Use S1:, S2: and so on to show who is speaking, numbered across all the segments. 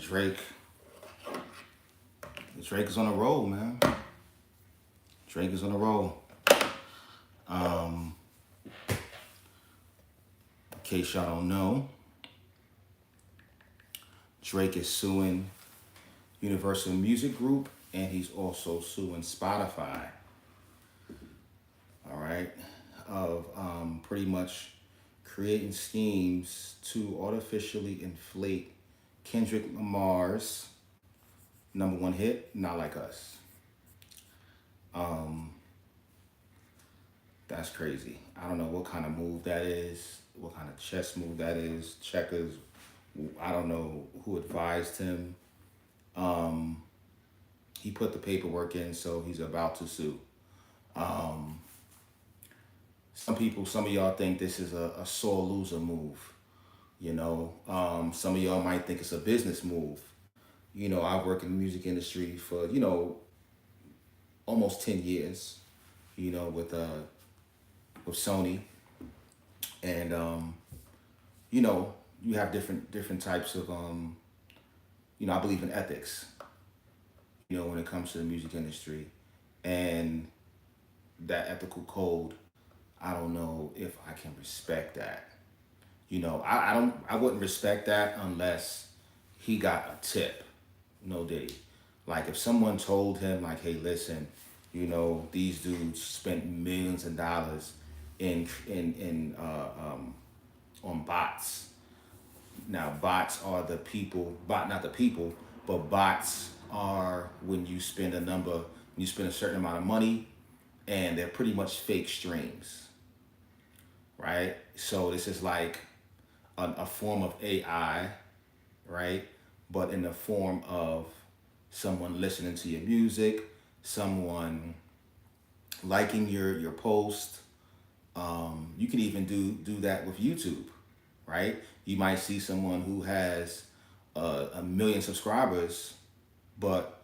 S1: Drake is on a roll, man. Drake is on a roll. In case y'all don't know, Drake is suing Universal Music Group, and he's also suing Spotify. All right, of pretty much creating schemes to artificially inflate Kendrick Lamar's #1 hit, Not Like Us. That's crazy. I don't know what kind of move that is, what kind of chess move that is, checkers. I don't know who advised him. He put the paperwork in, so he's about to sue. Some of y'all think this is a sore loser move. Some of y'all might think it's a business move. I work in the music industry for, almost 10 years, with Sony. And, you have different types of, I believe in ethics, when it comes to the music industry. And that ethical code, I don't know if I can respect that. I wouldn't respect that unless he got a tip. No diddy. Like if someone told him like, hey, listen, these dudes spent millions of dollars in on bots. Now bots are the people, not the people, but bots are when you spend a certain amount of money, and they're pretty much fake streams, right? So this is like a form of AI, right? But in the form of someone listening to your music, someone liking your post. You can even do that with YouTube, right? You might see someone who has a million subscribers, but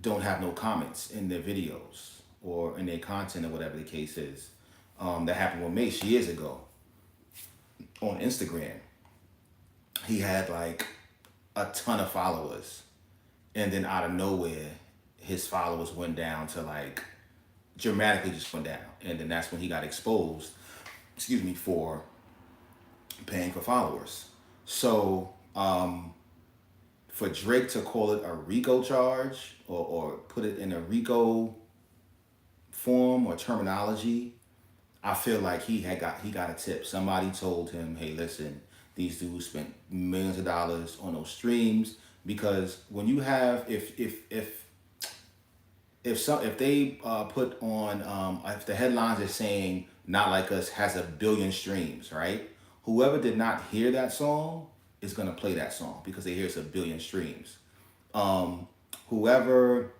S1: don't have no comments in their videos or in their content or whatever the case is. That happened with Mace years ago on Instagram. He had like a ton of followers, and then out of nowhere, his followers went down to like dramatically just went down, and then that's when he got exposed. For paying for followers. So for Drake to call it a RICO charge or put it in a RICO form or terminology, I feel like he got a tip. Somebody told him, hey, listen, these dudes spent millions of dollars on those streams. Because when you have, if they put on, if the headlines are saying Not Like Us has 1 billion streams, right? Whoever did not hear that song is gonna play that song because they hear it's 1 billion streams. Whoever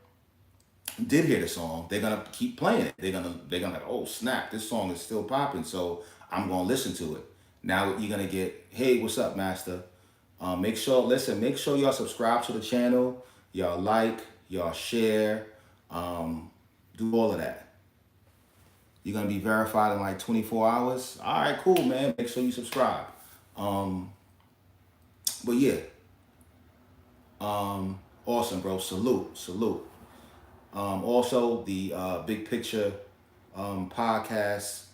S1: did hear the song, they're gonna keep playing it. They're gonna like, oh snap, this song is still popping, so I'm gonna listen to it. Now you're gonna get, hey, what's up, master? Make sure y'all subscribe to the channel, y'all like, y'all share, do all of that. You're gonna be verified in like 24 hours. All right, cool, man. Make sure you subscribe. But yeah, awesome, bro. Salute. Also, the Big Picture podcast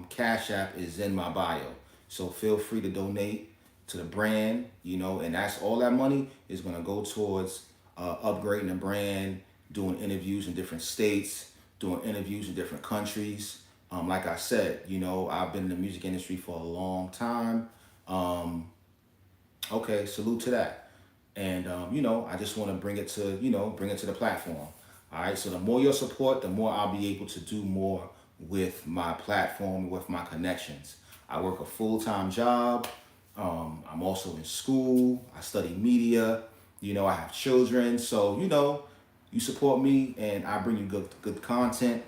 S1: Cash App is in my bio, so feel free to donate to the brand. And that's all that money is gonna go towards upgrading the brand, doing interviews in different states, doing interviews in different countries. Like I said, I've been in the music industry for a long time. Okay, salute to that. And, I just want to bring it to the platform. All right, so the more your support, the more I'll be able to do more with my platform, with my connections. I work a full-time job. I'm also in school. I study media. I have children. So, you support me and I bring you good content,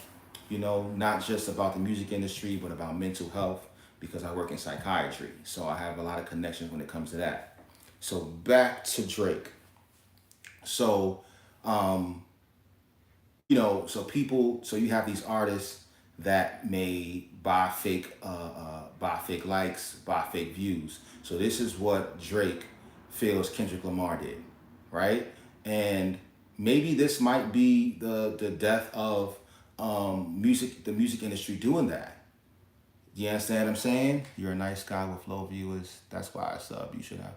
S1: not just about the music industry, but about mental health, because I work in psychiatry. So I have a lot of connections when it comes to that. So back to Drake. So, so you have these artists that may buy fake likes, buy fake views. So this is what Drake feels Kendrick Lamar did. right? And maybe this might be the death of the music industry doing that. You understand what I'm saying? You're a nice guy with low viewers. That's why I sub. You should have.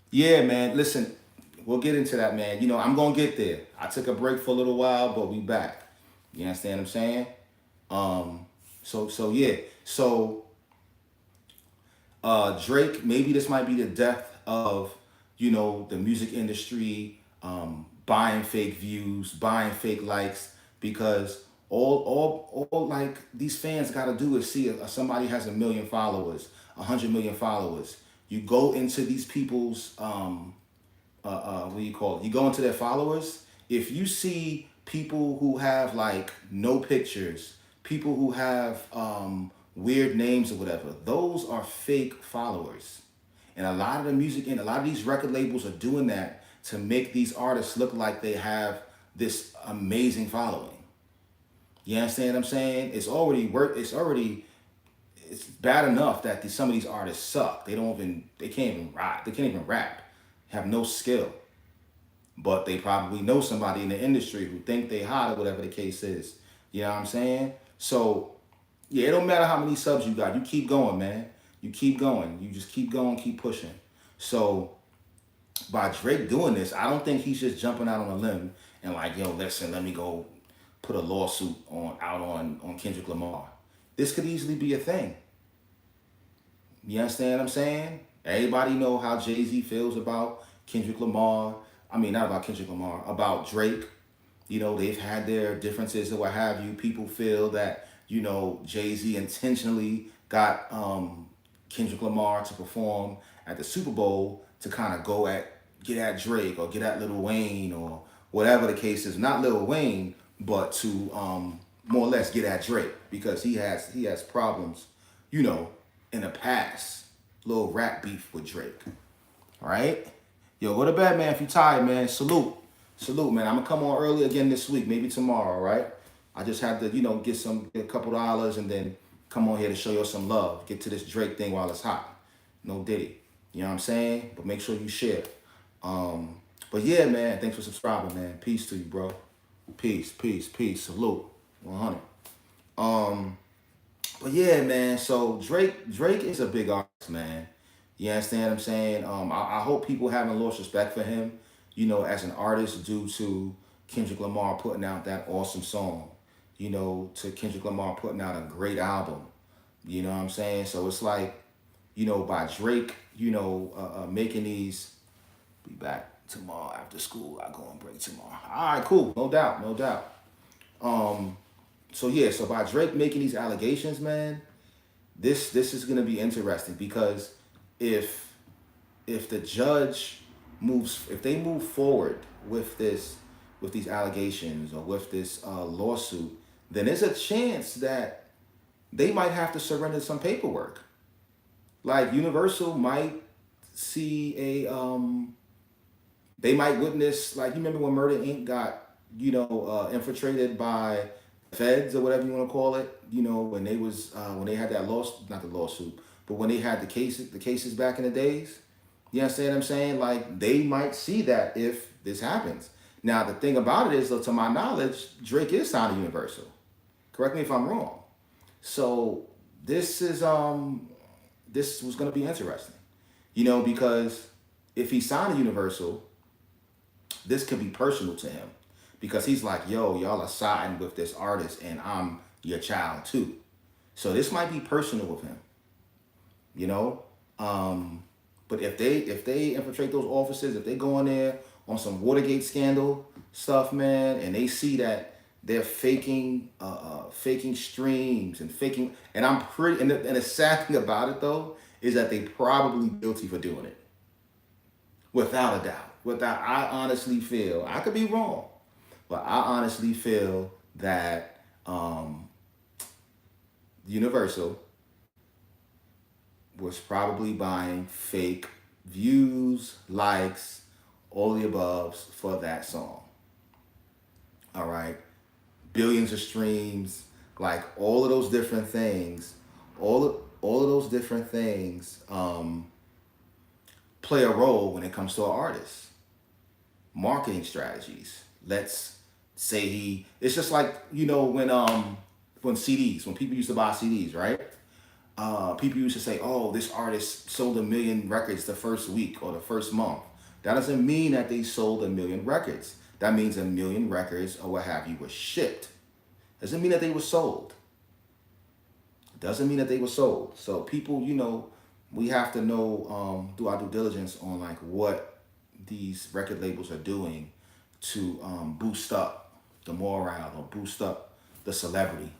S1: Yeah, man. Listen, we'll get into that, man. You know, I'm gonna get there. I took a break for a little while, but we back. You understand what I'm saying? Um, so yeah. So Drake, maybe this might be the death of, you know, the music industry, buying fake views, buying fake likes, because all like these fans got to do is see somebody has 1 million followers, 100 million followers. You go into these people's what do you call it? You go into their followers. If you see people who have like no pictures, people who have weird names or whatever, those are fake followers. And a lot of the music and a lot of these record labels are doing that to make these artists look like they have this amazing following. You understand what I'm saying? It's already work. It's bad enough that some of these artists suck. They can't even rap. They can't even rap. Have no skill, but they probably know somebody in the industry who think they hot or whatever the case is. You know what I'm saying? So yeah, it don't matter how many subs you got. You keep going, man. You keep going. You just keep going, keep pushing. So by Drake doing this, I don't think he's just jumping out on a limb and like, yo, listen, let me go put a lawsuit on Kendrick Lamar. This could easily be a thing. You understand what I'm saying? Everybody know how Jay-Z feels about Kendrick Lamar. I mean, not about Kendrick Lamar, about Drake. You know, they've had their differences or what have you. People feel that, you know, Jay-Z intentionally got Kendrick Lamar to perform at the Super Bowl to kind of get at Drake or get at Lil Wayne or whatever the case is. Not Lil Wayne, but to more or less get at Drake because he has problems, you know, in the past. Little rap beef with Drake. All right? Yo, go to bed, man. If you tired, man, salute. Salute, man. I'm going to come on early again this week, maybe tomorrow, all right? I just have to, you know, get a couple dollars and then come on here to show you some love. Get to this Drake thing while it's hot. No Diddy. You know what I'm saying? But make sure you share. But yeah, man, thanks for subscribing, man. Peace to you, bro. Peace, peace, peace. Salute. 100. But yeah, man. So Drake is a big artist, man. You understand what I'm saying? I hope people haven't lost respect for him, you know, as an artist due to Kendrick Lamar putting out that awesome song, you know, to Kendrick Lamar putting out a great album. You know what I'm saying? So it's like, you know, by Drake, you know, making these. Be back tomorrow after school. I go on break tomorrow. All right, cool. No doubt, no doubt. So yeah, so by Drake making these allegations, man, this is gonna be interesting because if the judge if they move forward with these allegations or with this lawsuit, then there's a chance that they might have to surrender some paperwork. Like Universal might see they might witness, like, you remember when Murder Inc. got, you know, infiltrated by feds or whatever you want to call it, you know, when they had that lawsuit, not the lawsuit, but when they had the cases back in the days. You understand what I'm saying? Like, they might see that if this happens. Now, the thing about it is, though, to my knowledge, Drake is signed to Universal. Correct me if I'm wrong. So this was going to be interesting, you know, because if he signed to Universal, this could be personal to him because he's like, yo, y'all are siding with this artist and I'm your child too. So this might be personal with him, you know. But if they infiltrate those offices, if they go in there on some Watergate scandal stuff, man, and they see that they're faking streams and faking, and the sad thing about it though is that they probably guilty for doing it, without a doubt. I honestly feel, I could be wrong, but I honestly feel that Universal was probably buying fake views, likes, all the above for that song. All right. Billions of streams, like all of those different things, all of those different things play a role when it comes to an artist. marketing strategies. Let's say it's just like, when CDs, when people used to buy CDs, right? People used to say, oh, this artist sold 1 million records the first week or the first month. That doesn't mean that they sold 1 million records. That means 1 million records or what have you were shipped. Doesn't mean that they were sold. Doesn't mean that they were sold. So people, we have to know, do our due diligence on like what these record labels are doing to boost up the morale or boost up the celebrity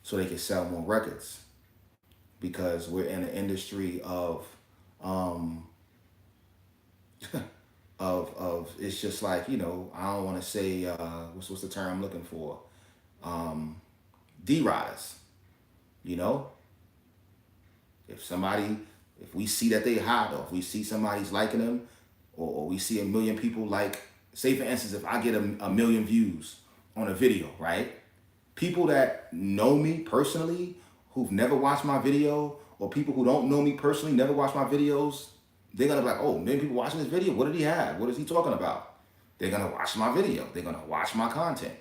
S1: so they can sell more records. Because we're in an industry um, of it's just like, I don't want to say what's the term I'm looking for, D-riders. You know, if we see that they hot, or if we see somebody's liking them, or we see 1 million people like, say for instance, if I get a 1 million views on a video, right? People that know me personally, who've never watched my video, or people who don't know me personally, never watch my videos, they're gonna be like, oh, 1 million people watching this video. What did he have? What is he talking about? They're gonna watch my video. They're gonna watch my content.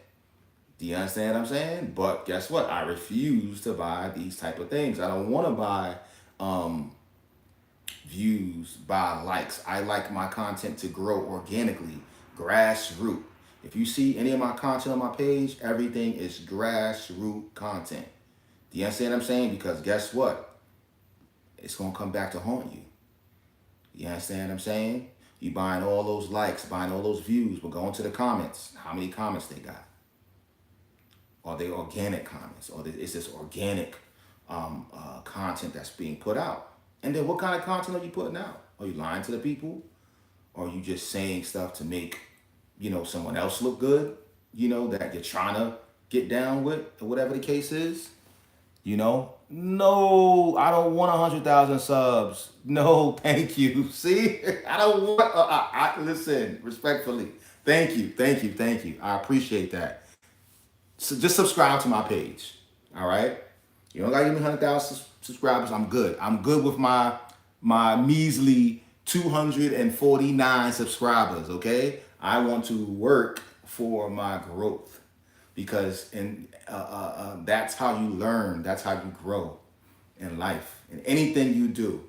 S1: Do you understand what I'm saying? But guess what? I refuse to buy these type of things. I don't want to buy views, buy likes. I like my content to grow organically, grassroots. If you see any of my content on my page, everything is grassroots content. Do you understand what I'm saying? Because guess what? It's going to come back to haunt you. You understand what I'm saying? You buying all those likes, buying all those views, but going to the comments. How many comments they got? Are they organic comments? Or is this organic content that's being put out? And then what kind of content are you putting out? Are you lying to the people? Or are you just saying stuff to make, someone else look good? That you're trying to get down with, or whatever the case is? No, I don't want 100,000 subs. No, thank you. See, I don't want, listen, respectfully. Thank you. I appreciate that. So just subscribe to my page. All right. You don't gotta give me 100,000 subscribers. I'm good. I'm good with my measly 249 subscribers. Okay. I want to work for my growth because that's how you learn. That's how you grow in life, in anything you do.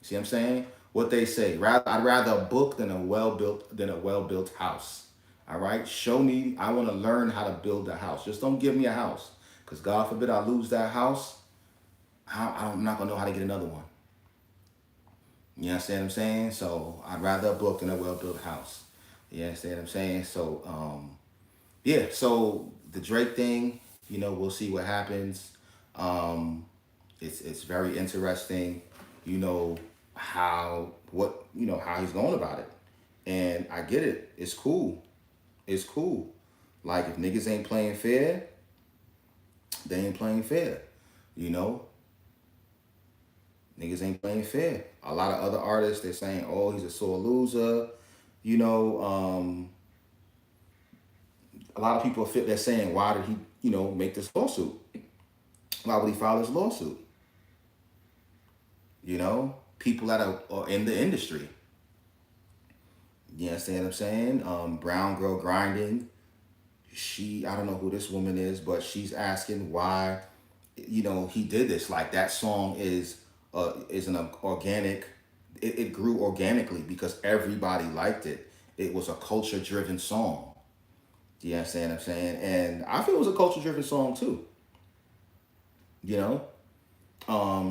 S1: See what I'm saying? What they say. I'd rather a book than a well-built house. All right, show me. I want to learn how to build a house. Just don't give me a house, because God forbid I lose that house. I'm not gonna know how to get another one. You understand what I'm saying? So I'd rather a book than a well-built house. You understand what I'm saying? So yeah. So the Drake thing, we'll see what happens. It's very interesting. How he's going about it, and I get it. It's cool. It's cool. Like, if niggas ain't playing fair, they ain't playing fair. Niggas ain't playing fair. A lot of other artists, they're saying, oh, he's a sore loser. A lot of people they're saying, why did he, make this lawsuit? Why would he file this lawsuit? People that are in the industry. You understand what I'm saying? Brown Girl Grinding. I don't know who this woman is, but she's asking why, he did this. Like, that song is an organic. It grew organically because everybody liked it. It was a culture-driven song. Do you understand what I'm saying? And I feel it was a culture-driven song too.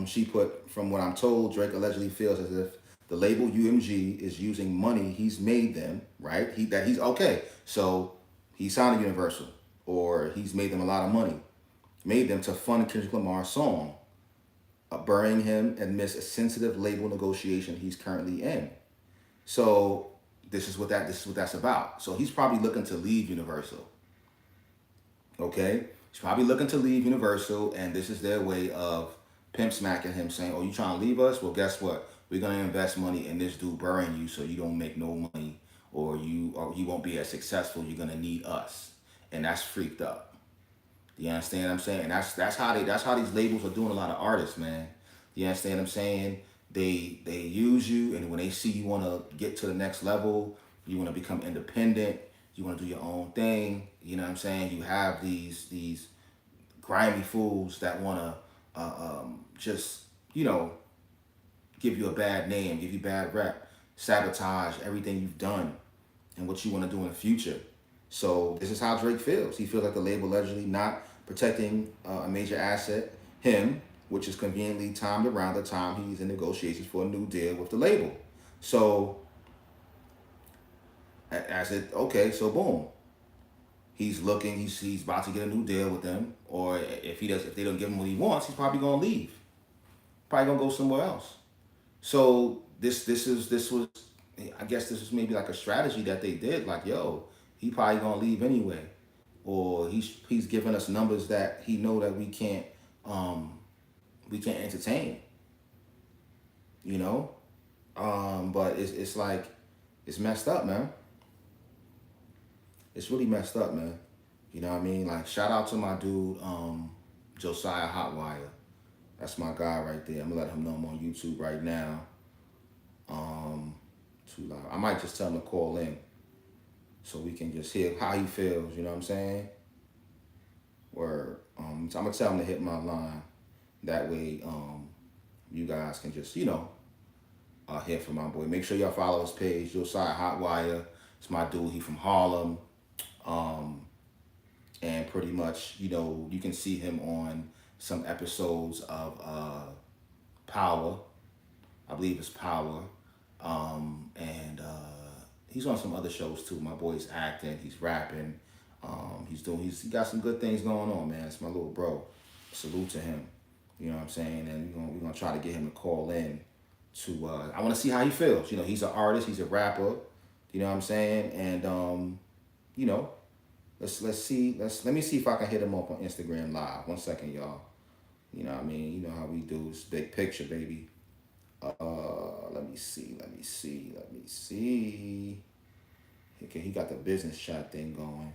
S1: She put, from what I'm told, Drake allegedly feels as if the label UMG is using money he's made them, right? He's okay. So he signed a Universal, or he's made them a lot of money, made them to fund Kendrick Lamar's song, burying him amidst a sensitive label negotiation he's currently in. So this is what that's about. So he's probably looking to leave Universal. Okay, he's probably looking to leave Universal, and this is their way of pimp smacking him, saying, "Oh, you trying to leave us? Well, guess what? We're gonna invest money in this dude burying you, so you don't make no money, or you won't be as successful. You're gonna need us," and that's freaked up. You understand what I'm saying? And that's how these labels are doing a lot of artists, man. You understand what I'm saying? They use you, and when they see you want to get to the next level, You want to become independent. You want to do your own thing. You know what I'm saying? You have these grimy fools that want to just, you know, give you a bad name, give you bad rep, sabotage everything you've done and what you want to do in the future. So this is how Drake feels. He feels like the label allegedly not protecting a major asset, him, which is conveniently timed around the time he's in negotiations for a new deal with the label. So as it okay, so boom, he's looking, he's about to get a new deal with them, or if they don't give him what he wants, he's probably gonna leave, probably gonna go somewhere else. So this was, I guess this was maybe like a strategy that they did. Like, yo, he probably gonna leave anyway, or he's giving us numbers that he know that um we can't entertain, you know. But it's like it's messed up, man. It's really messed up, man. You know what I mean? Like, shout out to my dude, Josiah Hotwire. That's my guy right there. I'm gonna let him know I'm on YouTube right now. Too loud. I might just tell him to call in so we can just hear how he feels. You know what I'm saying? Or so I'm gonna tell him to hit my line. That way, you guys can just hear from my boy. Make sure y'all follow his page, Josiah Hotwire. It's my dude. He from Harlem. And pretty much, you can see him on some episodes of Power. I believe it's Power. And he's on some other shows too. My boy's acting, he's rapping, he's got some good things going on, man. It's my little bro. Salute to him. You know what I'm saying? And we're gonna try to get him to call in to I wanna see how he feels. He's an artist, he's a rapper, you know what I'm saying? And you know, let me see if I can hit him up on Instagram Live. 1 second, y'all. You know what I mean? You know how we do. It's big picture, baby. Let me see. Okay, he got the business chat thing going.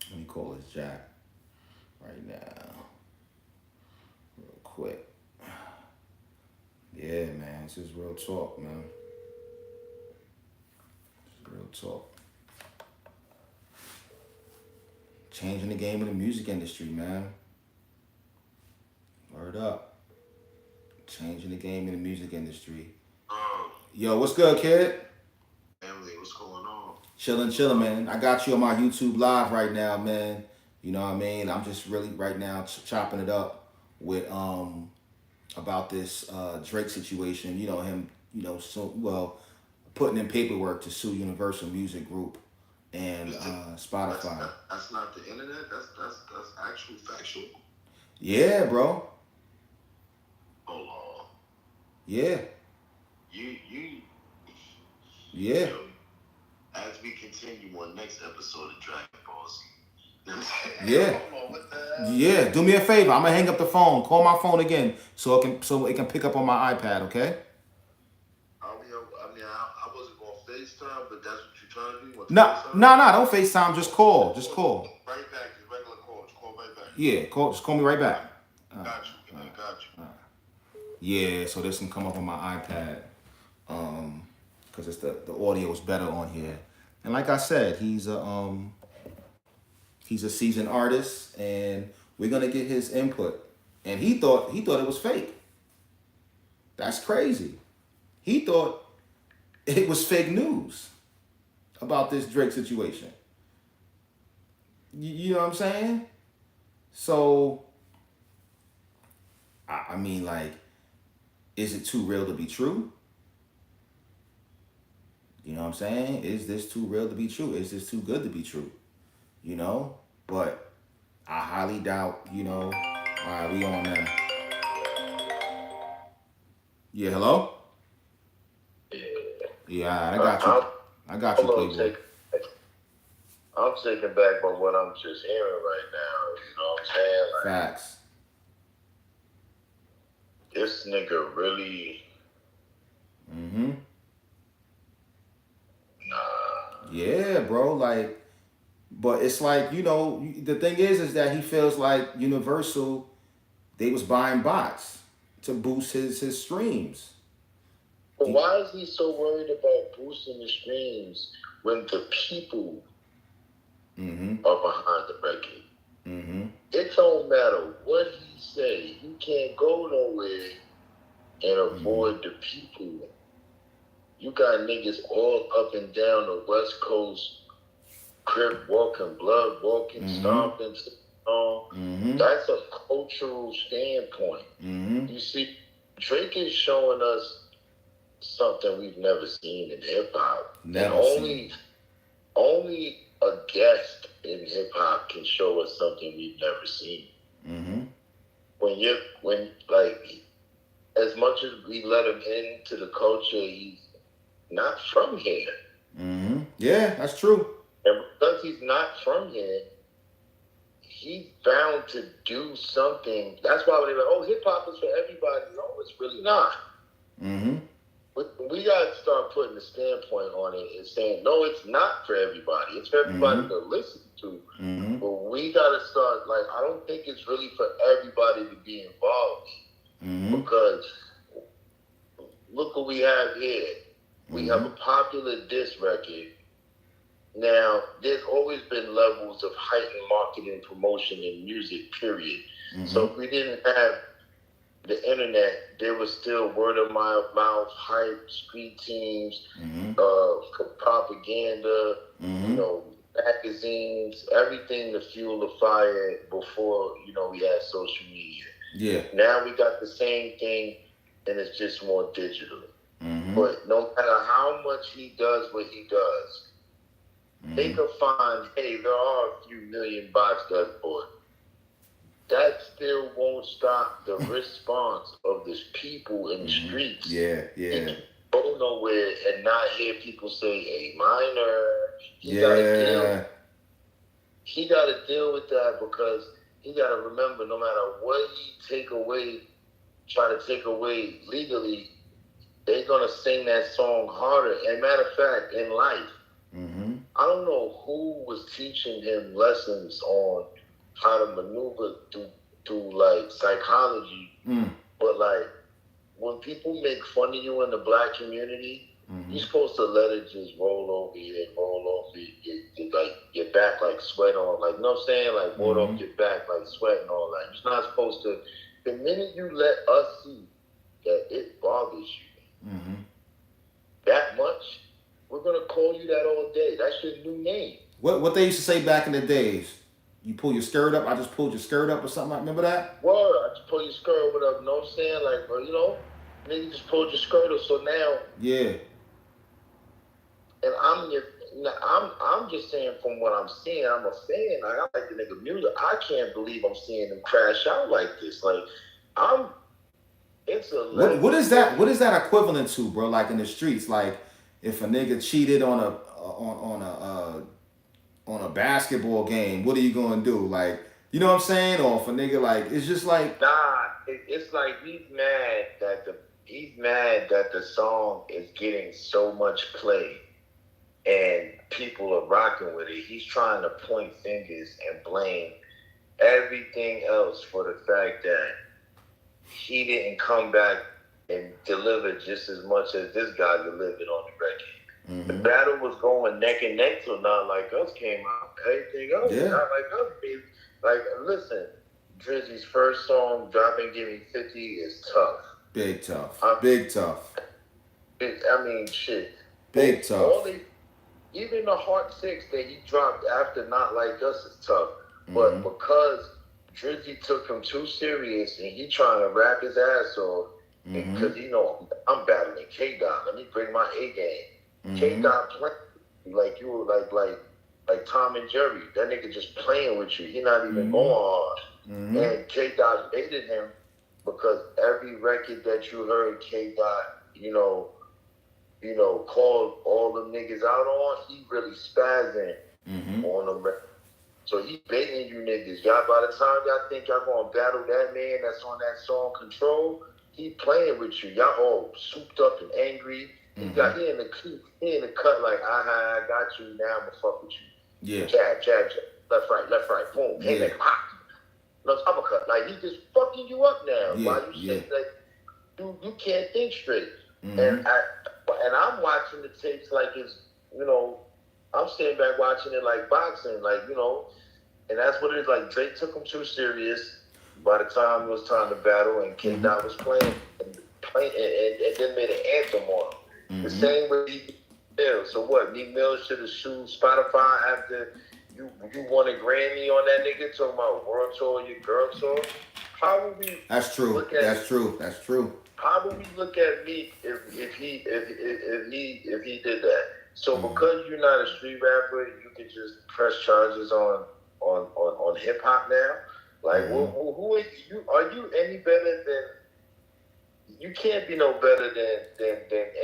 S1: Let me call his Jack right now, real quick. Yeah, man, this is real talk, man. This is real talk. Changing the game in the music industry, man. Word up. Changing the game in the music industry. Yo, what's good, kid?
S2: Family, what's going on?
S1: Chilling, man. I got you on my YouTube live right now, man. You know what I mean? I'm just really right now chopping it up with about this Drake situation. Him, putting in paperwork to sue Universal Music Group and Spotify.
S2: That's not the internet. That's actual factual.
S1: Yeah, bro.
S2: Hold on.
S1: Yeah.
S2: You.
S1: Yeah.
S2: As we continue on next episode of Dragon Ball Z.
S1: Yeah.
S2: Hold on, what the hell?
S1: Yeah. Do me a favor. I'm gonna hang up the phone. Call my phone again so it can pick up on my iPad. Okay.
S2: I wasn't going to FaceTime, but that's what you're trying to do?
S1: No. Don't FaceTime. Just call. Just call.
S2: Right back. Just regular call. Just call right back.
S1: Yeah. Just call me right back.
S2: Got you. I got you.
S1: Yeah. So this can come up on my iPad. Because it's the audio is better on here. And like I said, he's a seasoned artist, and we're gonna get his input. And he thought it was fake. That's crazy. He thought it was fake news about this Drake situation. You know what I'm saying? So, I mean, like, is it too real to be true? You know what I'm saying? Is this too real to be true? Is this too good to be true? But I highly doubt, All right, we on now. Yeah, hello? Yeah, I got you. I got you, Playboy.
S2: I'm taken back by what I'm just hearing right now. You know what I'm saying? Like,
S1: Facts.
S2: This nigga really.
S1: Mm-hmm.
S2: Nah.
S1: Yeah, bro. Like, but it's like, the thing is that he feels like Universal, they was buying bots to boost his streams.
S2: But why is he so worried about boosting the streams when the people are behind the record? It don't matter what he say. He can't go nowhere and avoid the people. You got niggas all up and down the West Coast, crip walking, blood walking, stomping. That's a cultural standpoint. You see, Drake is showing us something we've never seen in hip hop. Only a guest in hip hop can show us something we've never seen. When as much as we let him into the culture, he's not from here.
S1: Yeah, that's true.
S2: And because he's not from here, he's bound to do something. That's why they're like, oh, hip hop is for everybody. No, it's really not. We got to start putting a standpoint on it and saying, no, it's not for everybody. It's for everybody to listen to. But we got to start, I don't think it's really for everybody to be involved in. Because look what we have here. We have a popular diss record. Now, there's always been levels of heightened marketing, promotion, and music, period. So if we didn't have the internet, there was still word of mouth, hype, street teams, propaganda, magazines, everything to fuel the fire before, we had social media.
S1: Yeah.
S2: Now we got the same thing, and it's just more digital. But no matter how much he does what he does, they could find, hey, there are a few million bots that bought. That still won't stop the response of the people in the streets.
S1: Yeah.
S2: They go nowhere and not hear people say, hey, minor. He got to deal with that because he got to remember no matter what he try to take away legally, they're going to sing that song harder. And matter of fact, in life, I don't know who was teaching him lessons on how to maneuver through psychology, but when people make fun of you in the black community, you're supposed to let it just roll over you and roll off your back like sweat on, you know what I'm saying? Water off your back like sweat and all that. You're not supposed to. The minute you let us see that it bothers you that much, we're gonna call you that all day. That's your new name.
S1: What they used to say back in the days? You pull your skirt up. I just pulled your skirt up or something. Remember that?
S2: Word. I just pull your skirt up. You know what I'm saying? Nigga just pulled your skirt up. So now.
S1: Yeah.
S2: And I'm just saying from what I'm seeing. I'm a fan. I like the nigga music. I can't believe I'm seeing him crash out like this. It's a.
S1: What is that? What is that equivalent to, bro? In the streets, if a nigga cheated on a basketball game, what are you gonna do? You know what I'm saying? Or if a nigga it's just
S2: nah. It's he's mad that the song is getting so much play, and people are rocking with it. He's trying to point fingers and blame everything else for the fact that he didn't come back and deliver just as much as this guy delivered on the record. The battle was going neck and neck till Not Like Us came out. Everything else was Not Like Us, baby. Listen, Drizzy's first song, Dropping Give Me 50, is tough.
S1: Big tough. Big tough.
S2: Shit.
S1: Big tough.
S2: Even the Heart 6 that he dropped after Not Like Us is tough. But because Drizzy took him too serious and he trying to rap his ass off, because I'm battling K-Dot. Let me bring my A game. K-Dot playing like you were like Tom and Jerry. That nigga just playing with you. He not even going hard. And K-Dot hated him because every record that you heard K-Dot, called all them niggas out on, he really spazzing on them records. So he baiting you niggas. Y'all, by the time y'all think y'all gonna battle that man that's on that song Control, he playing with you. Y'all all souped up and angry. He in the cut like, I got you, now I'm gonna fuck with you.
S1: Yeah.
S2: Jab, left, right, boom. Hey, like, no uppercut. He just fucking you up now. While you say you can't think straight. and
S1: Mm-hmm.
S2: I'm watching the tapes like it's, you know, I'm sitting back watching it like boxing, like, you know, and that's what it is. Like Drake took him too serious. By the time it was time to battle, and K
S1: Mm-hmm.
S2: Dot was and then made an anthem on him. The
S1: Mm-hmm.
S2: same way he Mill. So what? Meek Mill should have sued Spotify after you won a Grammy on that nigga talking about world tour, your girl tour. How would we
S1: That's true.
S2: look at
S1: That's true. That's true.
S2: how would we look at Meek if he did that? So
S1: Mm-hmm.
S2: because you're not a street rapper, you can just press charges on hip hop now. Like,
S1: Mm-hmm.
S2: who are you? Are you any better than? You can't be no better than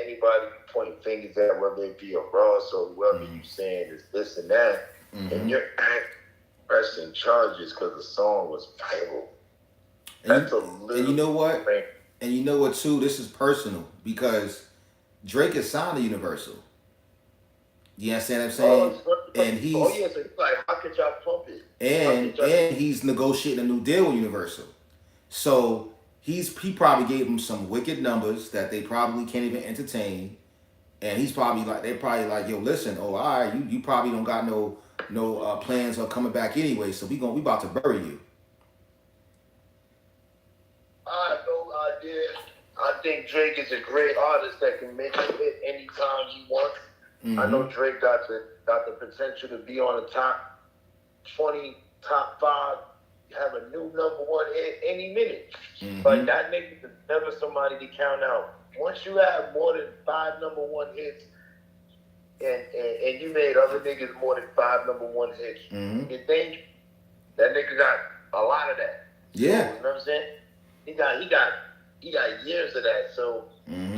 S2: anybody you point fingers at, whether it be a Ross or whoever you saying is this and that, and
S1: Mm-hmm.
S2: you're pressing charges because the song was viral.
S1: And
S2: That's
S1: you,
S2: a
S1: and you
S2: little
S1: know what?
S2: thing.
S1: And you know what too? This is personal because Drake is signed to Universal. You understand what I'm saying? And
S2: Oh
S1: he's
S2: yeah, so like, how could y'all pump it? How
S1: and
S2: could y'all?
S1: and he's negotiating a new deal with Universal. So he probably gave them some wicked numbers that they probably can't even entertain. And he's probably like they're probably like, yo, listen, oh, all right, you probably don't got no plans on coming back anyway. So we about to bury you.
S2: I have no idea. I think Drake is a great artist that can make it hit anytime he wants. I
S1: Mm-hmm.
S2: know Drake got the potential to be on the top 20, top 5, have a new number one hit any minute.
S1: Mm-hmm.
S2: But that nigga is never somebody to count out. Once you have more than 5 number one hits, and you made other niggas more than 5 number one hits,
S1: Mm-hmm.
S2: you think that nigga got a lot of that. So, you
S1: Yeah.
S2: know what I'm saying? He got years of that. So
S1: Mm-hmm.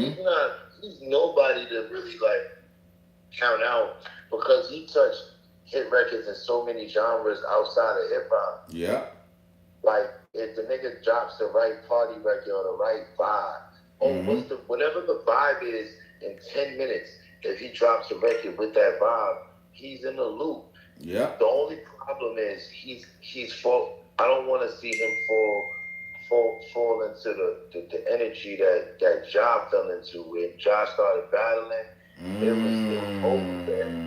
S2: he's nobody to really like count out because he touched hit records in so many genres outside of hip hop.
S1: Yeah.
S2: Like if the nigga drops the right party record or the right vibe,
S1: Mm-hmm.
S2: whatever the vibe is in 10 minutes, if he drops a record with that vibe, he's in the loop.
S1: Yeah.
S2: The only problem is he's fall. I don't want to see him fall into the energy that Ja fell into when Ja started battling. It was over.
S1: Mm-hmm.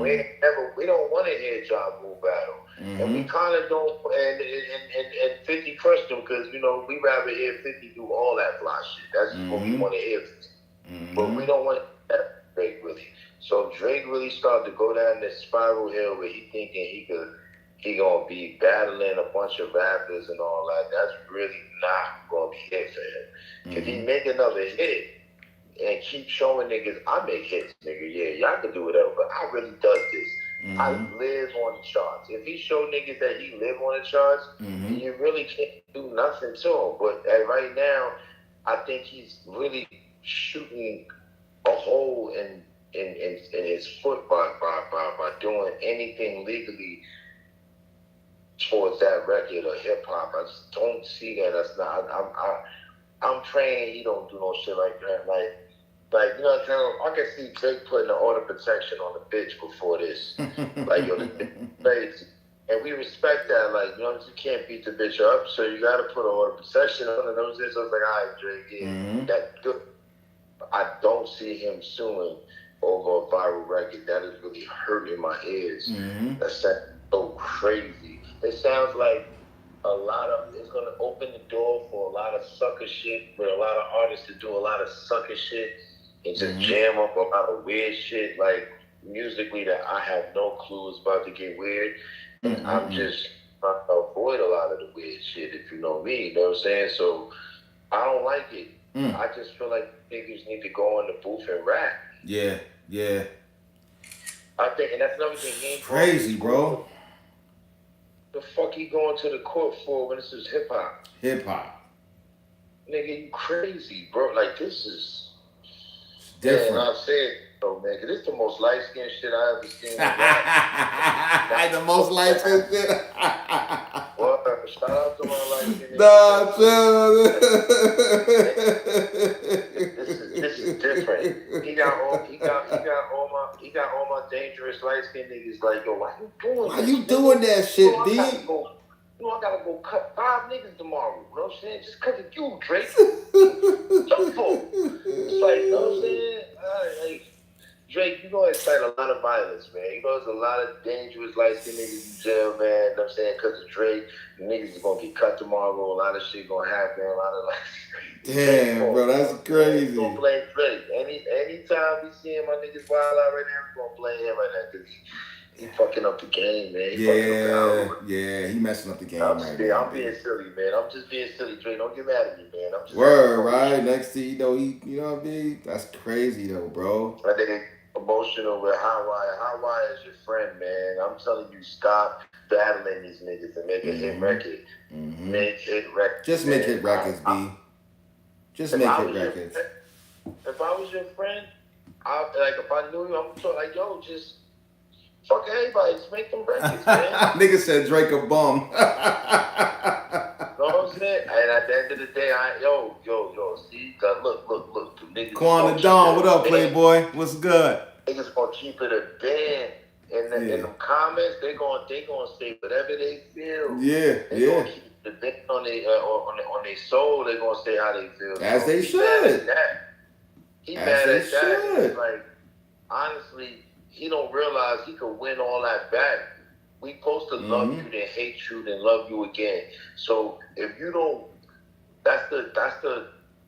S2: We don't want to hear Ja Rule battle. And we
S1: Mm-hmm.
S2: kind of don't, and 50 crushed him because, you know, we rather hear 50 do all that fly shit. That's just what we
S1: Mm-hmm.
S2: want to hear. But
S1: Mm-hmm.
S2: we don't want that Drake really. So Drake really started to go down this spiral hill where he thinking he gonna be battling a bunch of rappers and all that. That's really not gonna be it for him. If he
S1: Mm-hmm.
S2: make another hit and keep showing niggas, I make hits, nigga. Yeah, y'all can do whatever, but I really does this. I
S1: Mm-hmm.
S2: live on the charts. If he show niggas that he live on the charts,
S1: Mm-hmm.
S2: you really can't do nothing to him. But right now, I think he's really shooting a hole in his foot by doing anything legally towards that record or hip hop. I just don't see that. That's not. I'm praying he don't do no shit like that. Like, you know what I'm saying? I can see Drake putting the order protection on the bitch before this. Like, yo, this bitch is crazy. And we respect that. Like, you know, you can't beat the bitch up, so you got to put an order protection on it. So I was like, all right, Drake, yeah,
S1: Mm-hmm.
S2: that's good. I don't see him suing over a viral record. That is really hurting my ears.
S1: Mm-hmm.
S2: That sounds so crazy. It sounds like it's going to open the door for a lot of sucker shit, with a lot of artists to do a lot of sucker shit and just jam up a lot of weird shit, like musically that I have no clue is about to get weird. And I'm just trying to avoid a lot of the weird shit, if you know me, you know what I'm saying? So I don't like it. I just feel like niggas need to go in the booth and rap.
S1: Yeah. Yeah.
S2: I think, and that's another thing. He ain't
S1: Crazy, bro.
S2: The fuck he going to the court for when this is hip hop?
S1: Hip hop.
S2: Nigga, you crazy, bro. Like, this is
S1: different.
S2: Man, I said, oh, man, because this is the most light-skinned shit I ever seen.
S1: The most light-skinned shit.
S2: Well, shout out to my light-skinned This is different. He got all my dangerous light-skinned niggas like, yo, why you doing
S1: Why you doing that shit, B?
S2: I gotta go cut 5 niggas tomorrow. You know what I'm saying? Just because of you, Drake. It's like, you know what I'm saying? gonna excite a lot of violence, man. You know, there's a lot of dangerous light skinned niggas in jail, man. You know what I'm saying? Because of Drake, niggas is gonna get cut tomorrow. A lot of shit gonna happen. A lot of like.
S1: Damn, bro, that's crazy.
S2: We gonna blame Drake. Anytime we seeing my niggas wild out right now, we gonna blame him right now because he fucking up the game, man.
S1: He messing up the game right now.
S2: I'm being silly, man. I'm just being silly, Drake. Don't get mad at me, man. I'm just
S1: right? Next thing you know, you know what I mean? That's crazy though, bro.
S2: I think emotional with How is your friend, man. I'm telling you, stop battling these niggas and make a hit record. Make hit records.
S1: Just make hit records, B. Just make hit records.
S2: If I was your friend, if I knew you, I'm talking like, yo, just fuck everybody, just make them records, man.
S1: Nigga said Drake a bum.
S2: You know what I'm saying? And at the end of the day, see, look, the niggas.
S1: Quan the Don, what up, Playboy? What's good?
S2: Niggas gonna keep it a band. In the comments, they gonna say whatever they feel. They gonna keep the dick on their soul. They gonna say how they feel.
S1: As they should.
S2: He mad at that. Like, honestly, he don't realize he could win all that back. We supposed to love you, then hate you, then love you again. So if you don't, that's the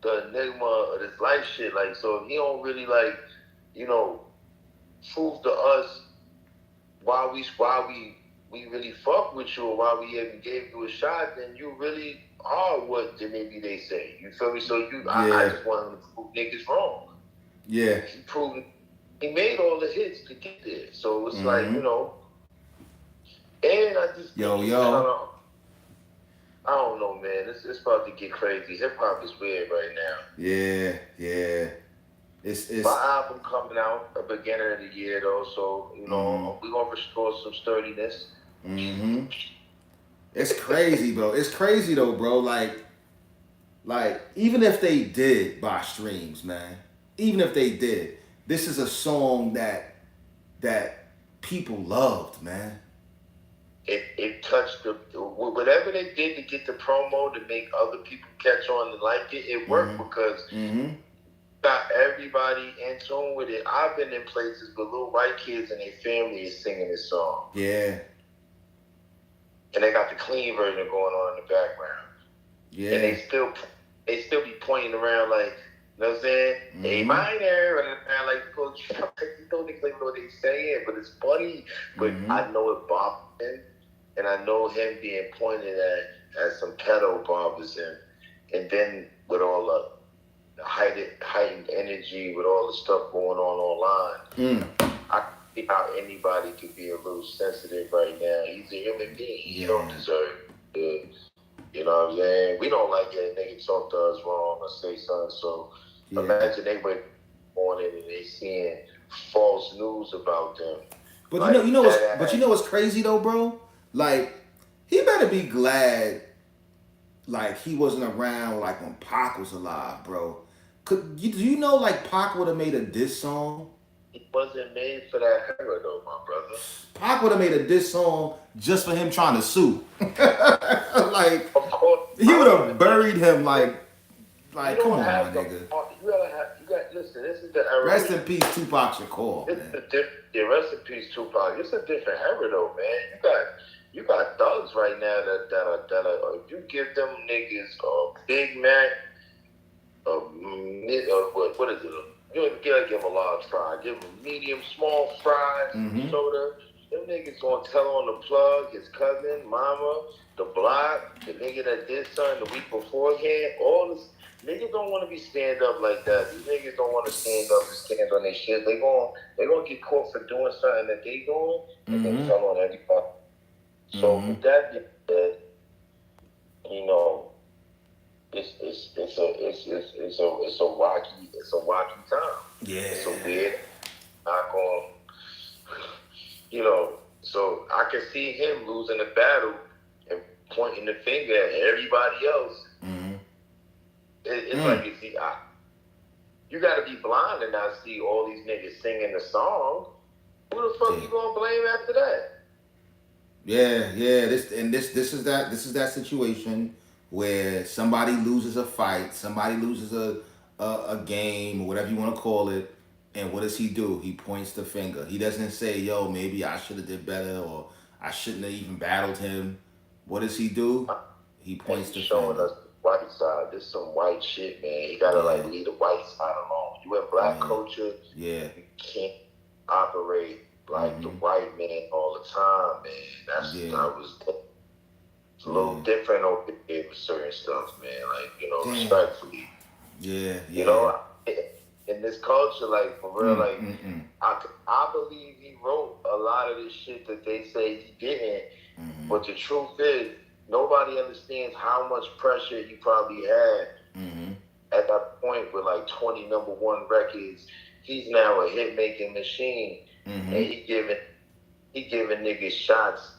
S2: enigma of this life shit. Like, so if he don't really prove to us why we really fuck with you or why we even gave you a shot, then you really are what maybe they say. You feel me? So I just want him to prove niggas wrong.
S1: Yeah.
S2: He made all the hits to get there. So it's like, and I just I don't know, man. It's about to get crazy. Hip hop is weird right now.
S1: Yeah. It's
S2: my album coming out at the beginning of the year though, so we're gonna restore some sturdiness.
S1: It's crazy, bro. It's crazy though, bro. Like even if they did buy streams, man. Even if they did, this is a song that people loved, man.
S2: It touched whatever they did to get the promo to make other people catch on and like it. It worked because got everybody in tune with it. I've been in places where little white kids and their family is singing this song.
S1: Yeah.
S2: And they got the clean version going on in the background.
S1: Yeah.
S2: And they still be pointing around like, you know what I'm saying? A minor, and like, you don't even know what they're saying, but it's funny. But I know it bothers him, and I know him being pointed at as some pedo bothers him. And then with all the heightened energy, with all the stuff going on online, I can see how anybody could be a little sensitive right now. He's a human being. He don't deserve it. You know what I'm saying? We don't like it. Nigga talk to us wrong or say something. So imagine they wake on it and they seeing false news about them.
S1: But you know what's crazy though, bro? Like, he better be glad like he wasn't around like when Pac was alive, bro. Do you know like Pac would have made a diss song?
S2: He wasn't made for that era though, my brother.
S1: Pac would have made a diss song just for him trying to sue. Like,
S2: of course,
S1: he would have buried him like come on, my nigga.
S2: Listen, this is the era.
S1: Rest in peace, Tupac Shakur.
S2: Rest in peace, Tupac. It's a different era though, man. You got thugs right now that are if you give them niggas a Big Mac, what is it? You gotta give them a large fry. Give them medium, small fries, soda. Them niggas gonna tell on the plug, his cousin, mama, the block, the nigga that did something the week beforehand. All this niggas don't want to be stand up like that. These niggas don't want to stand up and stand on their shit. They gonna get caught for doing something that they doing and then tell on everybody. So with that being said, it's a wacky time.
S1: Yeah.
S2: It's a weird not going. So I can see him losing the battle and pointing the finger at everybody else. It's like you got to be blind and not see all these niggas singing the song. Who the fuck you gonna blame after that?
S1: Yeah. This is that situation where somebody loses a fight, somebody loses a game or whatever you want to call it, And what does he do? He points the finger. He doesn't say, "Yo, maybe I should have did better," or "I shouldn't have even battled him." What does he do? He
S2: And
S1: points
S2: he's
S1: the
S2: showing
S1: finger.
S2: us the white side. This some white shit, man. He gotta
S1: Yeah,
S2: like leave the white side alone. You in black
S1: yeah,
S2: culture,
S1: yeah.
S2: you can't operate like the
S1: Mhm.
S2: white man all the time, man.
S1: Yeah,
S2: That was it's a little
S1: yeah.
S2: different over here with certain stuff, man. Like,
S1: Damn.
S2: respectfully.
S1: Yeah,
S2: You
S1: yeah.
S2: know, in this culture, like for real,
S1: Mm,
S2: like
S1: mm, mm.
S2: I believe he wrote a lot of this shit that they say he didn't.
S1: Mhm.
S2: But the truth is, nobody understands how much pressure he probably had
S1: Mhm.
S2: at that point with like 20 number one records. He's now a hit making machine, and
S1: Mhm.
S2: he giving niggas shots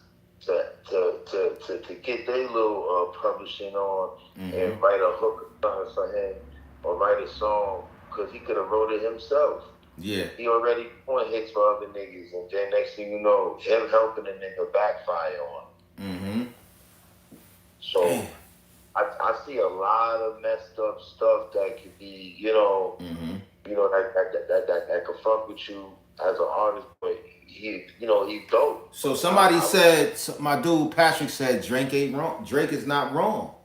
S2: to get their little publishing on and
S1: Mhm.
S2: write a hook or something for him or write a song because he could have wrote it himself.
S1: Yeah.
S2: He already doing hits for other niggas, and then next thing you know, him helping a nigga backfire on.
S1: Mhm. Damn.
S2: So I see a lot of messed up stuff that could be,
S1: Mhm.
S2: that could fuck with you as an artist, but he's dope.
S1: So somebody said, my dude Patrick said Drake ain't wrong. Drake is not wrong.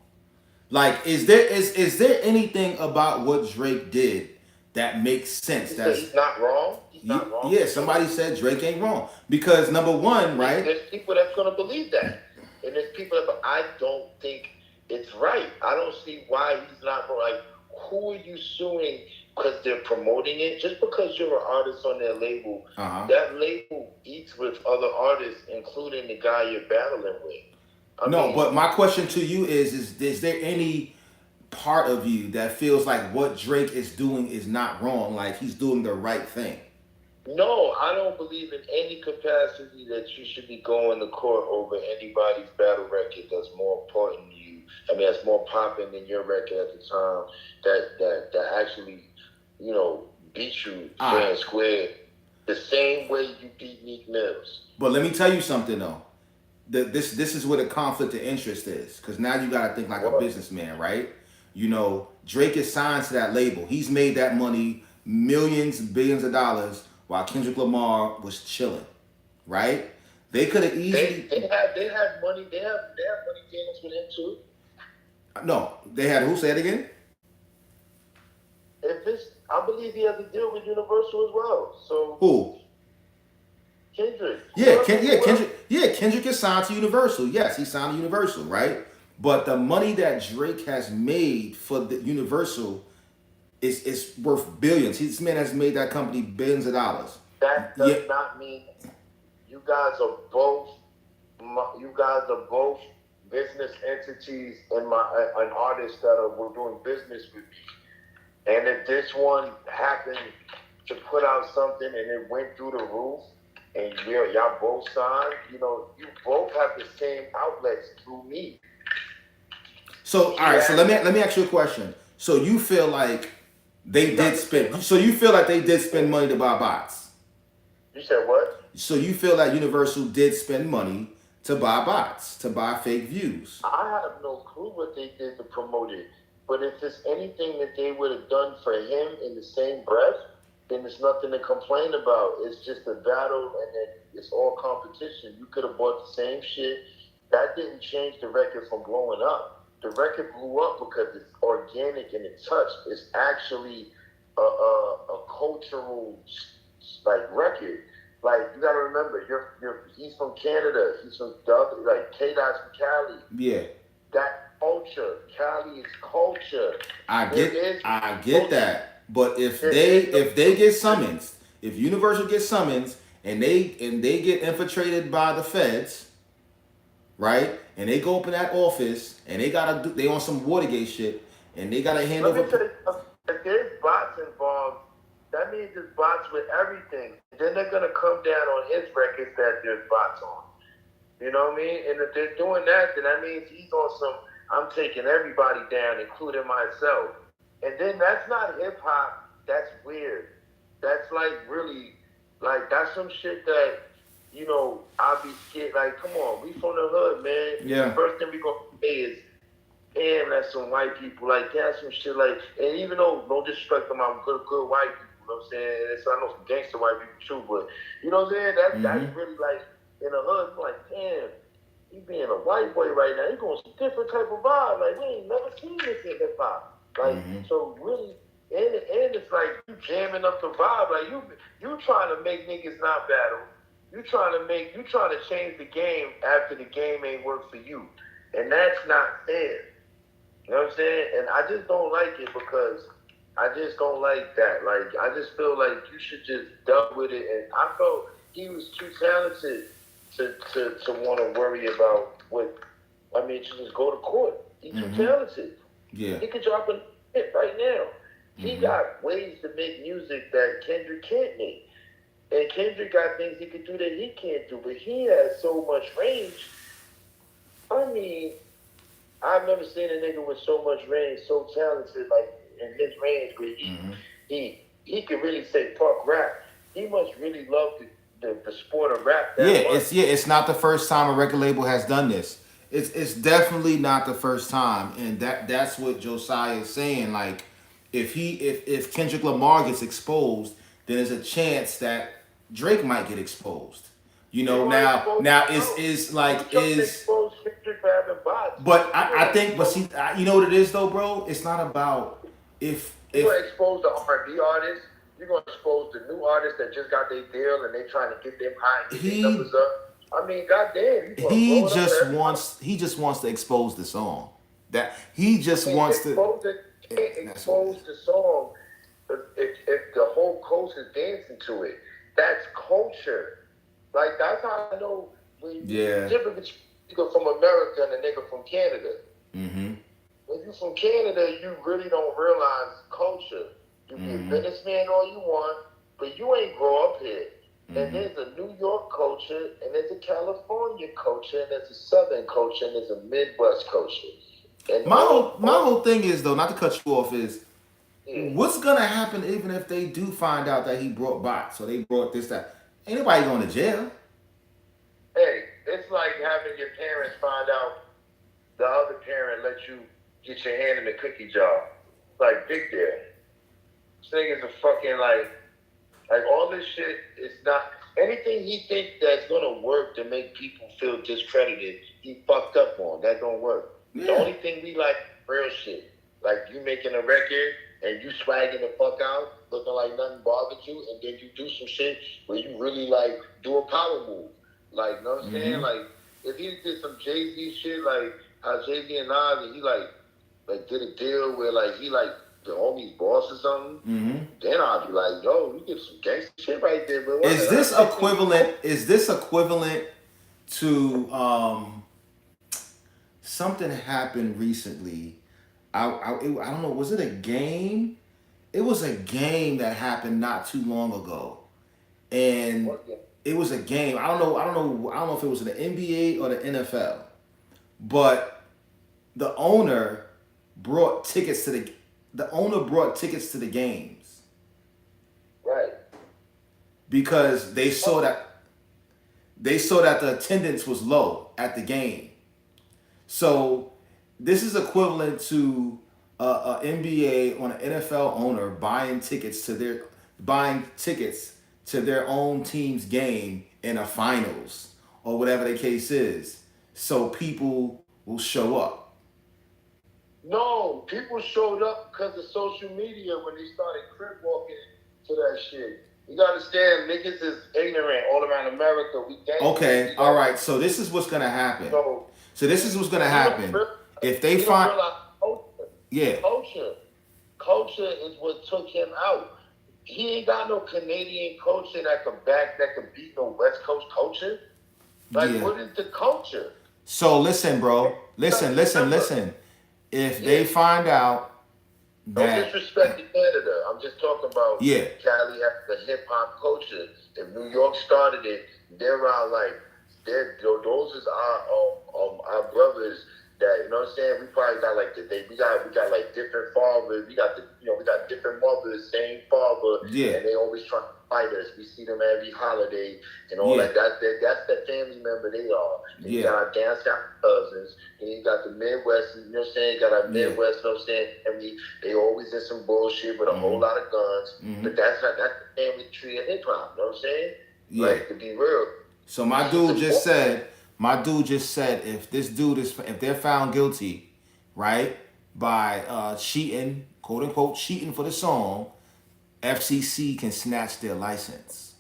S1: Like, is there anything about what Drake did that makes sense?
S2: He said
S1: That's
S2: he's not wrong. He's not wrong
S1: yeah.
S2: for doing
S1: Somebody said Drake ain't wrong because number one,
S2: it.
S1: right?
S2: There's people that's gonna believe that, and there's people that. But I don't think it's right. I don't see why he's not wrong. Like, who are you suing because they're promoting it? Just because you're an artist on their label,
S1: Uh huh.
S2: that label eats with other artists, including the guy you're battling with. I
S1: No,
S2: mean,
S1: but my question to you is there any part of you that feels like what Drake is doing is not wrong, like he's doing the right thing?
S2: no, I don't believe in any capacity that you should be going to court over anybody's battle record that's more important to you. I mean, that's more popping than your record at the time. That actually, beat you
S1: All right,
S2: fair and square. The same way you beat Meek Mills.
S1: but let me tell you something though. This is where the conflict of interest is, because now you got to think like a
S2: What?
S1: businessman, right? Drake is signed to that label. He's made that money, millions, billions of dollars, while Kendrick Lamar was chilling, right? They could have
S2: They
S1: easily
S2: they have they have money. They have money dealings with him too.
S1: no. They had who say it again?
S2: If it's, I believe he has a deal with Universal as well. So
S1: Who?
S2: Kendrick,
S1: Yeah,
S2: whoever.
S1: Kendrick. Yeah, Kendrick is signed to Universal. Yes, he signed to Universal, right? But the money that Drake has made for the Universal is worth billions. This man has made that company billions of dollars.
S2: That
S1: Yeah,
S2: does not mean you guys are both you guys are both business entities and an artist that were doing business with me. And if this one happened to put out something and it went through the roof, and y'all both signed, you both have the same outlets through me.
S1: so, all
S2: He
S1: right. So
S2: has
S1: let me ask you a question. So you feel like they
S2: he got
S1: did
S2: the same.
S1: spend? So you feel like they did spend money to buy bots?
S2: You said what?
S1: So you feel that Universal did spend money to buy bots, to buy fake views?
S2: I have no clue what they did to promote it. But if there's anything that they would have done for him in the same breath, then there's nothing to complain about. It's just a battle, and then it's all competition. You could have bought the same shit. That didn't change the record from blowing up. The record blew up because it's organic and it's touched. It's actually a cultural like record. Like, you gotta remember, he's from Canada. He's from the other, like K-Dot's from Cali.
S1: Yeah,
S2: That culture, Cali is culture. There is
S1: I get
S2: culture.
S1: that. But if
S2: There
S1: they
S2: is no
S1: if they get summons, if Universal gets summons and they get infiltrated by the feds, right? And they go up in that office and they on some Watergate shit and they gotta hand
S2: Let me
S1: over.
S2: tell you something. If there's bots involved, that means there's bots with everything. Then they're gonna come down on his records that there's bots on. You know what I mean? And if they're doing that, then that means he's on some, I'm taking everybody down, including myself. And then that's not hip hop. That's weird. That's like really, like, that's some shit that, I'll be scared. Like, come on, we from the hood, man. The
S1: Yeah.
S2: first thing we gonna say is, damn, that's some white people. Like, that's some shit like, and even though, no disrespect to my good white people, You know what I'm saying? It's, I know some gangster white people too, but you know what I'm saying? That's really like in the hood. I'm like, damn, he being a white boy right now. He going some different type of vibe. Like we ain't never seen this in hip hop. Like so really. And it's like you jamming up the vibe. Like you trying to make niggas not battle. You trying to change the game after the game ain't work for you. And that's not fair. You know what I'm saying? And I just don't like it because I just don't like that. Like I just feel like you should just duck with it. And I felt he was too talented to want to worry about what. I mean, to just go to court. He's too talented.
S1: Yeah.
S2: He could drop a hit right now. He got ways to make music that Kendrick can't make. And Kendrick got things he could do that he can't do. But he has so much range. I mean, I've never seen a nigga with so much range, so talented, like in his range, where he could really say fuck rap. He must really love the sport of rap that much.
S1: It's not the first time a record label has done this. It's definitely not the first time, and that's what Josiah is saying. Like, if Kendrick Lamar gets exposed, then there's a chance that Drake might get exposed. You know, now is like is. But I think, but see, you know what it is though, bro. It's not about if
S2: you're gonna expose the R&B artists. You're gonna expose the new artists that just got their deal and they trying to get them high and get their numbers up. I mean, goddamn,
S1: he just wants to expose the song. That he just wants to
S2: expose the song. If the whole coast is dancing to it, that's culture. Like that's how I know when different nigga from America and a nigga from Canada. When you from Canada, you really don't realize culture. You be a businessman all you want, but you ain't grow up here. And there's a New York culture, and there's a California culture, and there's a Southern culture, and there's a Midwest culture. And
S1: my whole thing is though, not to cut you off, is what's gonna happen even if they do find out that he brought bots or they brought this that? Ain't nobody going to jail.
S2: Hey, it's like having your parents find out the other parent let you get your hand in the cookie jar. Like Big Daddy. This nigga's a fucking like all this shit is not anything he thinks that's gonna work to make people feel discredited, he fucked up on. That don't work. Yeah. The only thing we like real shit. Like you making a record and you swagging the fuck out, looking like nothing bothered you, and then you do some shit where you really like do a power move. Like, you know what I'm saying? Like if he did some Jay-Z shit, like how Jay-Z and Nas and he like did a deal where like he like the homie's boss or something, then I'll be like, yo, you get some gangster shit right there. But
S1: is this equivalent? Is this equivalent to something happened recently? I don't know. Was it a game? It was a game that happened not too long ago, and it was a game. I don't know if it was in the NBA or the NFL, but the owner brought tickets to the games.
S2: Right.
S1: Because they saw that the attendance was low at the game. So this is equivalent to a NBA or an NFL owner buying tickets to their own team's game in a finals or whatever the case is, so people will show up.
S2: No, people showed up because of social media when they started crip walking to that shit. You gotta understand, niggas is ignorant all around America.
S1: Okay, all right. So this is what's gonna happen. So this is what's gonna happen. If they find
S2: culture is what took him out. He ain't got no Canadian culture that can beat no West Coast culture. Like, what is the culture?
S1: So listen, bro. Listen. If they find out that...
S2: Don't disrespect Canada. I'm just talking about Cali has the hip hop culture. If New York started it, they're around like those is our brothers that, you know what I'm saying? We probably got like we got like different fathers. We got we got different mothers, same father,
S1: Yeah.
S2: and they always try to fight us. We see them every holiday and all
S1: Yeah.
S2: that. That's the family member they are. And you
S1: Yeah.
S2: got our down south cousins, and you got the Midwest, you know what I'm saying? You got our
S1: Yeah.
S2: Midwest, you know what I'm saying? And they always in some bullshit with a whole lot of guns. But that's the family tree of hip hop, you know what I'm saying?
S1: Yeah.
S2: Like, to be real.
S1: So my dude just said, if they're found guilty, right, by cheating, quote unquote, cheating for the song, FCC can snatch their license.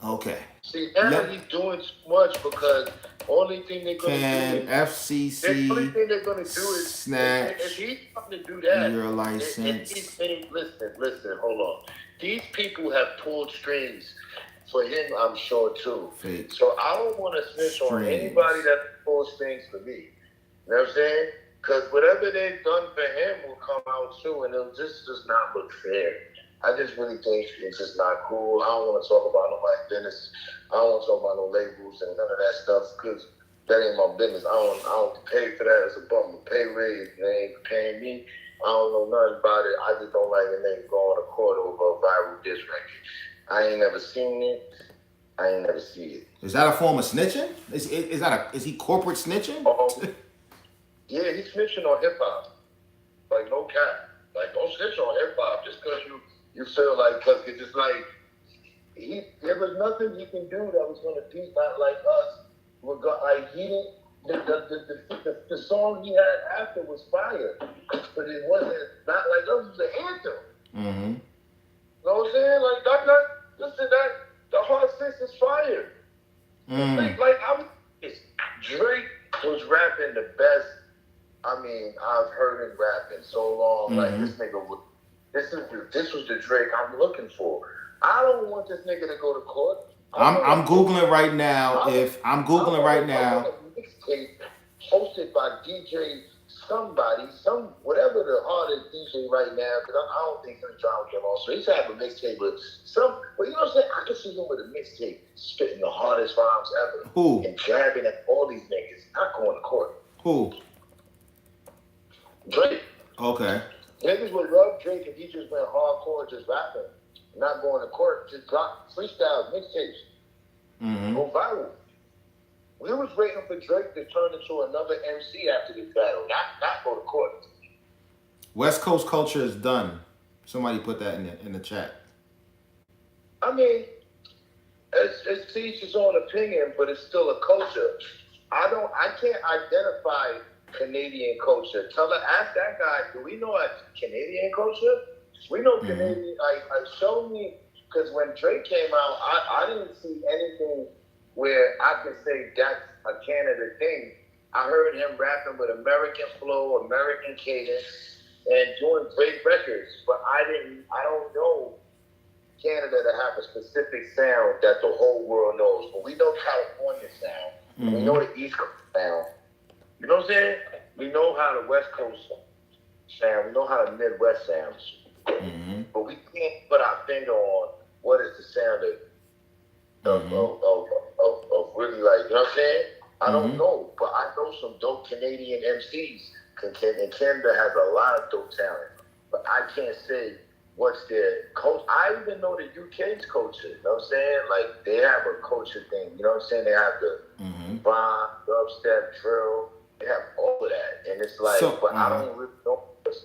S1: Okay.
S2: See, now he's doing too much because only thing they're going to do is...
S1: FCC
S2: the only thing they're going to do is...
S1: snatch
S2: if he's trying to do that...
S1: your license.
S2: Listen, hold on. These people have pulled strings for him, I'm sure, too.
S1: Fake.
S2: So I don't want to snitch on anybody that pulls strings for me. You know what I'm saying? Because whatever they've done for him will come out, too, and it'll just does not look fair. I just really think it's just not cool. I don't want to talk about nobody's business. I don't want to talk about no labels and none of that stuff because that ain't my business. I don't pay for that. It's a bummer pay raise. They ain't paying me. I don't know nothing about it. I just don't like a nigga going to court over a viral diss record. I ain't never seen it. I ain't never see it.
S1: Is that a form of snitching? Is he corporate snitching?
S2: Yeah, he's snitching on hip hop. Like, no cap. Like, don't snitch on hip hop just because you feel like, because it's just like, there was nothing he can do that was going to beat not like us. Like, he didn't, the song he had after was fire, but it wasn't, not like us, it was an anthem.
S1: Mm-hmm.
S2: You know what I'm saying? Like, the Hard Six is fire. Drake was rapping the best, I've heard him rapping so long. Like, this nigga was, this was the Drake I'm looking for. I don't want this nigga to go to court.
S1: I'm googling right now. I'm googling right now.
S2: A mixtape hosted by DJ somebody, whatever the hardest DJ right now, because I don't think he's gonna try with them all. So he's having a mixtape with but you know what I'm saying? I can see him with a mixtape spitting the hardest rhymes ever.
S1: Who?
S2: And jabbing at all these niggas, not going to court.
S1: Who?
S2: Drake.
S1: Okay.
S2: Niggas would love Drake if he just went hardcore, just rapping, not going to court, just drop freestyles, mixtapes, go viral. We was waiting for Drake to turn into another MC after this battle, not go to court.
S1: West Coast culture is done. Somebody put that in the chat.
S2: I mean, it's each his own opinion, but it's still a culture. I can't identify Canadian culture. Ask that guy, do we know a Canadian culture? We know Canadian, show me, because when Drake came out, I didn't see anything where I could say that's a Canada thing. I heard him rapping with American flow, American cadence, and doing great records, but I don't know Canada to have a specific sound that the whole world knows. But we know California sound. We know the East Coast sound. You know what I'm saying? We know how the West Coast sound. We know how the Midwest sounds. But we can't put our finger on what is the sound of really, like, you know what I'm saying? I don't know, but I know some dope Canadian MCs. And Canada has a lot of dope talent. But I can't say what's their culture. I even know the UK's culture, you know what I'm saying? Like, they have a culture thing, you know what I'm saying? They have the bond, dubstep, drill. They have all of that. And it's like, but I don't really know what's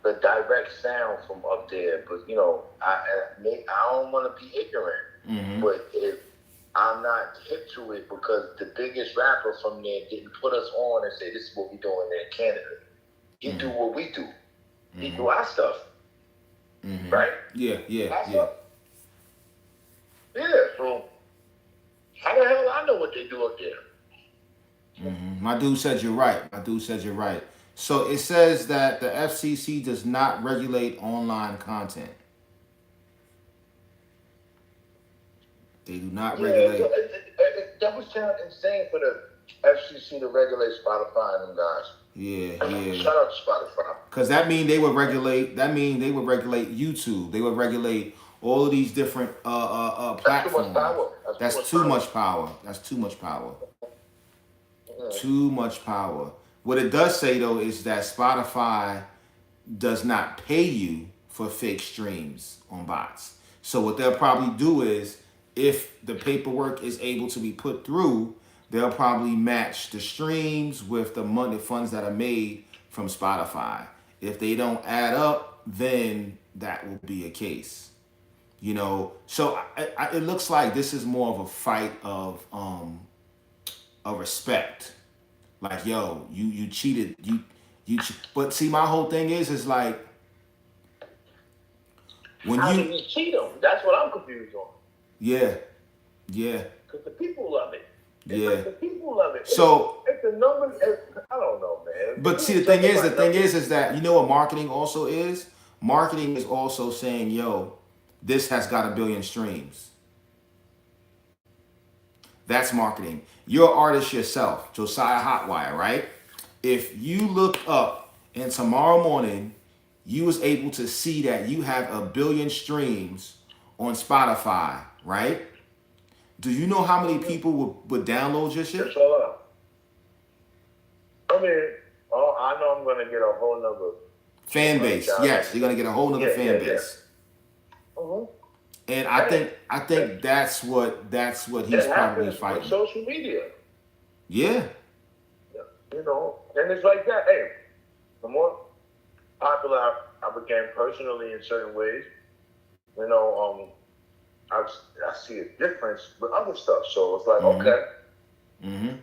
S2: the direct sound from up there. But, you know, I don't want to be ignorant. But if I'm not hip to it because the biggest rapper from there didn't put us on and say, this is what we doing there in Canada. He do what we do. He do our stuff. Right?
S1: Yeah.
S2: Yeah, so how the hell I know what they do up there?
S1: My dude said you're right. So it says that the FCC does not regulate online content. They do not regulate.
S2: That would sound insane for the FCC to regulate Spotify and them guys.
S1: Yeah.
S2: Shout out to Spotify.
S1: Because that mean they would regulate YouTube. They would regulate all of these different
S2: That's too much
S1: platforms.
S2: power.
S1: That's too much power. That's too much power.
S2: Yeah.
S1: Too much power. What it does say though is that Spotify does not pay you for fake streams on bots. So what they'll probably do is, if the paperwork is able to be put through, they'll probably match the streams with the money funds that are made from Spotify. If they don't add up, then that will be a case. So it looks like this is more of a fight of respect. Like, yo, you cheated, but see, my whole thing is like, when
S2: How
S1: you
S2: did he cheat him? That's what I'm confused on.
S1: yeah, yeah,
S2: Because the people love it. It's
S1: yeah.
S2: like the people love it.
S1: So,
S2: If the numbers, I don't know, man.
S1: but see, the thing is that, you know what marketing also is? Marketing is also saying, yo, this has got 1 billion streams. That's marketing. You're an artist yourself, Josiah Hotwire, right? If you look up and tomorrow morning you was able to see that you have 1 billion streams on Spotify, right? Do you know how many people would download your shit?
S2: That's all up. I mean, I know I'm going to get a whole nother
S1: fan base. Yes, you're gonna get a whole nother fan base.
S2: Mm-hmm.
S1: And I think that's what he's probably fighting.
S2: With social media.
S1: Yeah.
S2: And it's like that. Hey, the more popular I became personally in certain ways, I see a difference with other stuff. So it's like, okay.
S1: Mm-hmm.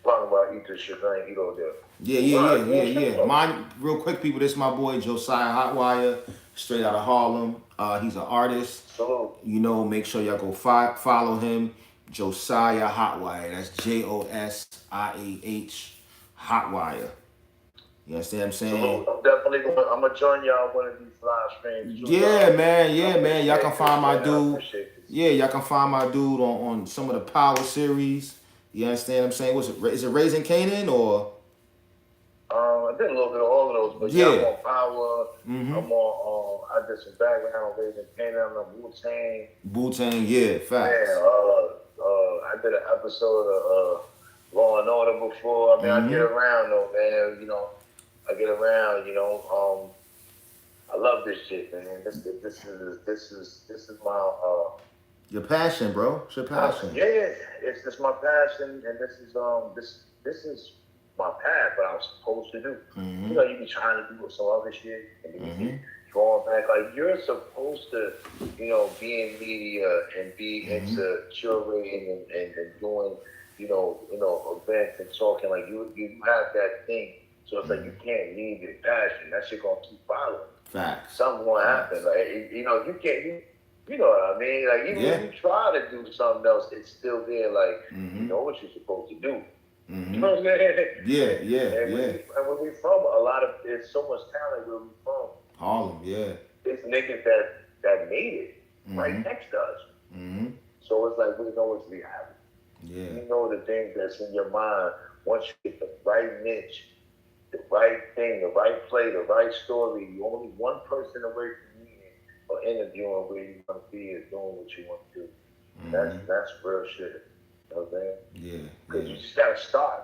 S2: Talking about eat this shit, I ain't eat all that.
S1: Yeah. Mine, real quick, people. This is my boy Josiah Hotwire, straight out of Harlem. He's an artist.
S2: So,
S1: Make sure y'all go follow him, Josiah Hotwire. That's JOSIAH Hotwire. You understand what I'm saying?
S2: I'm definitely gonna join y'all one of these live streams.
S1: Yeah, man. Y'all can find my dude. Yeah, y'all can find my dude on some of the Power series. You understand what I'm saying? Is it Raising Canaan or?
S2: I did a little bit of all of those, but yeah, I'm on Power.
S1: Mm-hmm.
S2: I'm on. I did some background on Raising Canaan. I'm on Wu-Tang.
S1: Wu-Tang, yeah, facts.
S2: Yeah, I did an episode of Law and Order before. I mean, I get around though, man. I get around. I love this shit, man. This is my
S1: your passion, bro. It's your passion.
S2: Yeah, it's just my passion, and this is my path. What I was supposed to do.
S1: Mm-hmm.
S2: You be trying to do some other shit, and you keep drawing back. Like you're supposed to, be in media and be into curating and doing, events and talking. Like you have that thing. So it's like you can't leave your passion. That shit gonna keep following.
S1: Facts.
S2: Something's gonna happen. Like you can't. You know what I mean? Like even when you try to do something else, it's still there. Like you know what you're supposed to do.
S1: Mm-hmm.
S2: You know what I'm saying?
S1: Yeah.
S2: And where we from, there's so much talent where we from.
S1: Harlem, yeah.
S2: It's niggas that made it right next to us.
S1: Mm-hmm.
S2: So it's like we know what's reality.
S1: Yeah.
S2: You know the things that's in your mind. Once you get the right niche, the right thing, the right play, the right story, you're only one person away from meeting or interviewing where you want to be is doing what you want to do.
S1: Mm-hmm.
S2: That's real shit. You know what I'm saying?
S1: Yeah.
S2: Because you just gotta start.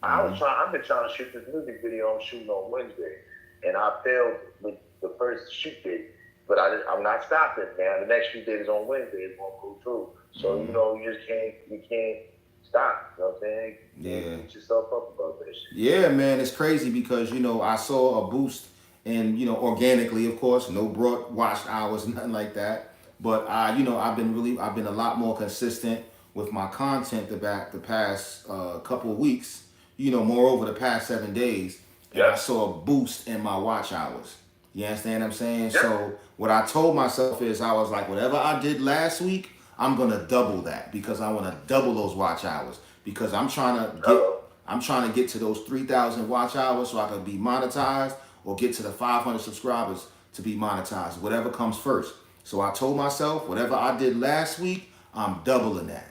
S2: I've been trying to shoot this music video I'm shooting on Wednesday, and I failed with the first shoot date. But I'm not stopping, man. The next shoot date is on Wednesday. It won't go through. So you just can't stop. You know what I'm saying?
S1: Yeah.
S2: Beat yourself up about this shit.
S1: Yeah, man, it's crazy because I saw a boost and organically, of course, no broad watched hours, nothing like that. But I've been a lot more consistent with my content the past couple of weeks. Moreover, the past 7 days, and I saw a boost in my watch hours. You understand what I'm saying?
S2: Yeah.
S1: So what I told myself is I was like, whatever I did last week, I'm gonna double that because I want to double those watch hours because I'm trying to get to those 3,000 watch hours so I can be monetized or get to the 500 subscribers to be monetized. Whatever comes first. So I told myself, whatever I did last week, I'm doubling that.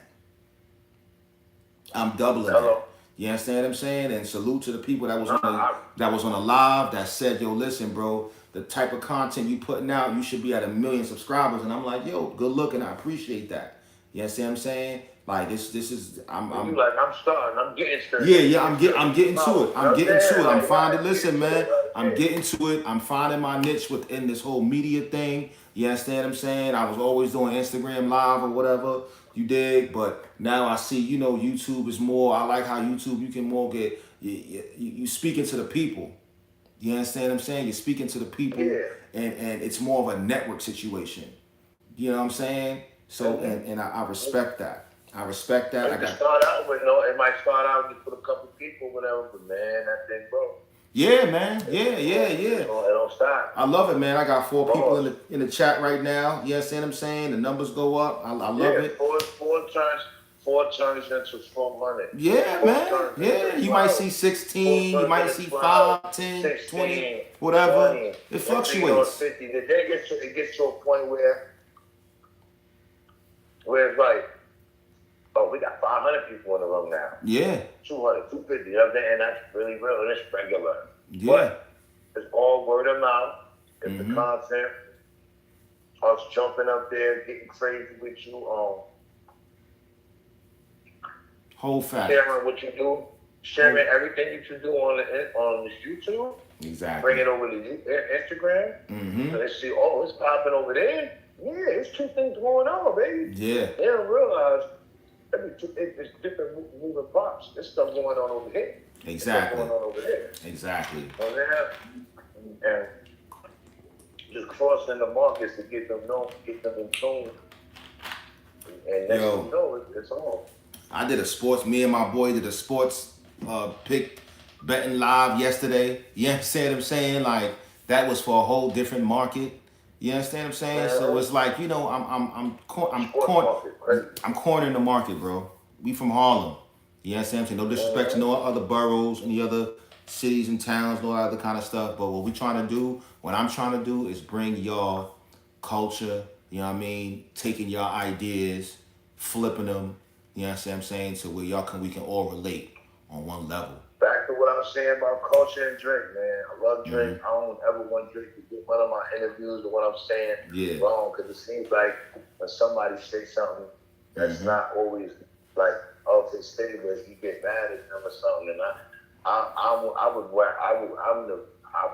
S1: I'm doubling that. You understand what I'm saying? And salute to the people that was
S2: Nah,
S1: on a live that said, yo, listen, bro, the type of content you putting out, you should be at 1 million subscribers. And I'm like, yo, good looking. I appreciate that. You understand what I'm saying? Like this is I'm
S2: you like I'm starting. I'm getting started.
S1: yeah, I'm getting to it. I'm getting to it. I'm finding,
S2: Like,
S1: listen, man, I'm
S2: yeah.
S1: getting to it. I'm finding my niche within this whole media thing. You understand what I'm saying? I was always doing Instagram live or whatever, you dig? But now I see, YouTube is more, I like how YouTube, you can more get, you speaking to the people. You understand what I'm saying? You're speaking to the people,
S2: Yeah.
S1: and it's more of a network situation. You know what I'm saying? So, and I respect that. I respect that.
S2: It start out with it might start out just with a couple people, whatever, but man, that thing, bro.
S1: Yeah, man. Yeah.
S2: It don't stop.
S1: I love it, man. I got 4 people in the chat right now. You understand what I'm saying? The numbers go up. I love it.
S2: Four turns into 400.
S1: Yeah, man. Yeah. You might see 16, you might see 5, 10,
S2: 16,
S1: 20, whatever.
S2: 20.
S1: It fluctuates.
S2: 50. It gets to a point where it's like, oh, we got 500 people in the room now.
S1: Yeah.
S2: 200, 250, you know what I'm saying? And that's really real, and it's regular.
S1: Yeah.
S2: But it's all word of mouth. It's the content. Us jumping up there, getting crazy with you,
S1: Whole fact.
S2: sharing what you do, sharing everything that you do on this YouTube.
S1: Exactly.
S2: Bring it over to Instagram. So they see, oh, it's popping over there. Yeah, it's 2 things going on, baby.
S1: Yeah.
S2: They don't realize it's different moving parts. There's stuff going on over here.
S1: Exactly.
S2: Going on over there.
S1: Exactly.
S2: And just crossing the markets to get them known, get them in tune. And next thing you know, it's on.
S1: I did me and my boy did a sports pick betting live yesterday. You understand what I'm saying? Like that was for a whole different market. You understand what I'm saying? So it's like, I'm cornering the market, bro. We from Harlem. You understand what I'm saying? No disrespect to no other boroughs, any other cities and towns, no other kind of stuff. But what I'm trying to do is bring y'all culture, you know what I mean? Taking y'all ideas, flipping them, you understand what I'm saying? So where we can all relate on one level.
S2: Back to what I was saying about culture and Drake, man. I love Drake. I don't ever want Drake to get one of my interviews or what I'm saying wrong, because it seems like when somebody says something that's not always like of his favor, he get mad at him or something. And if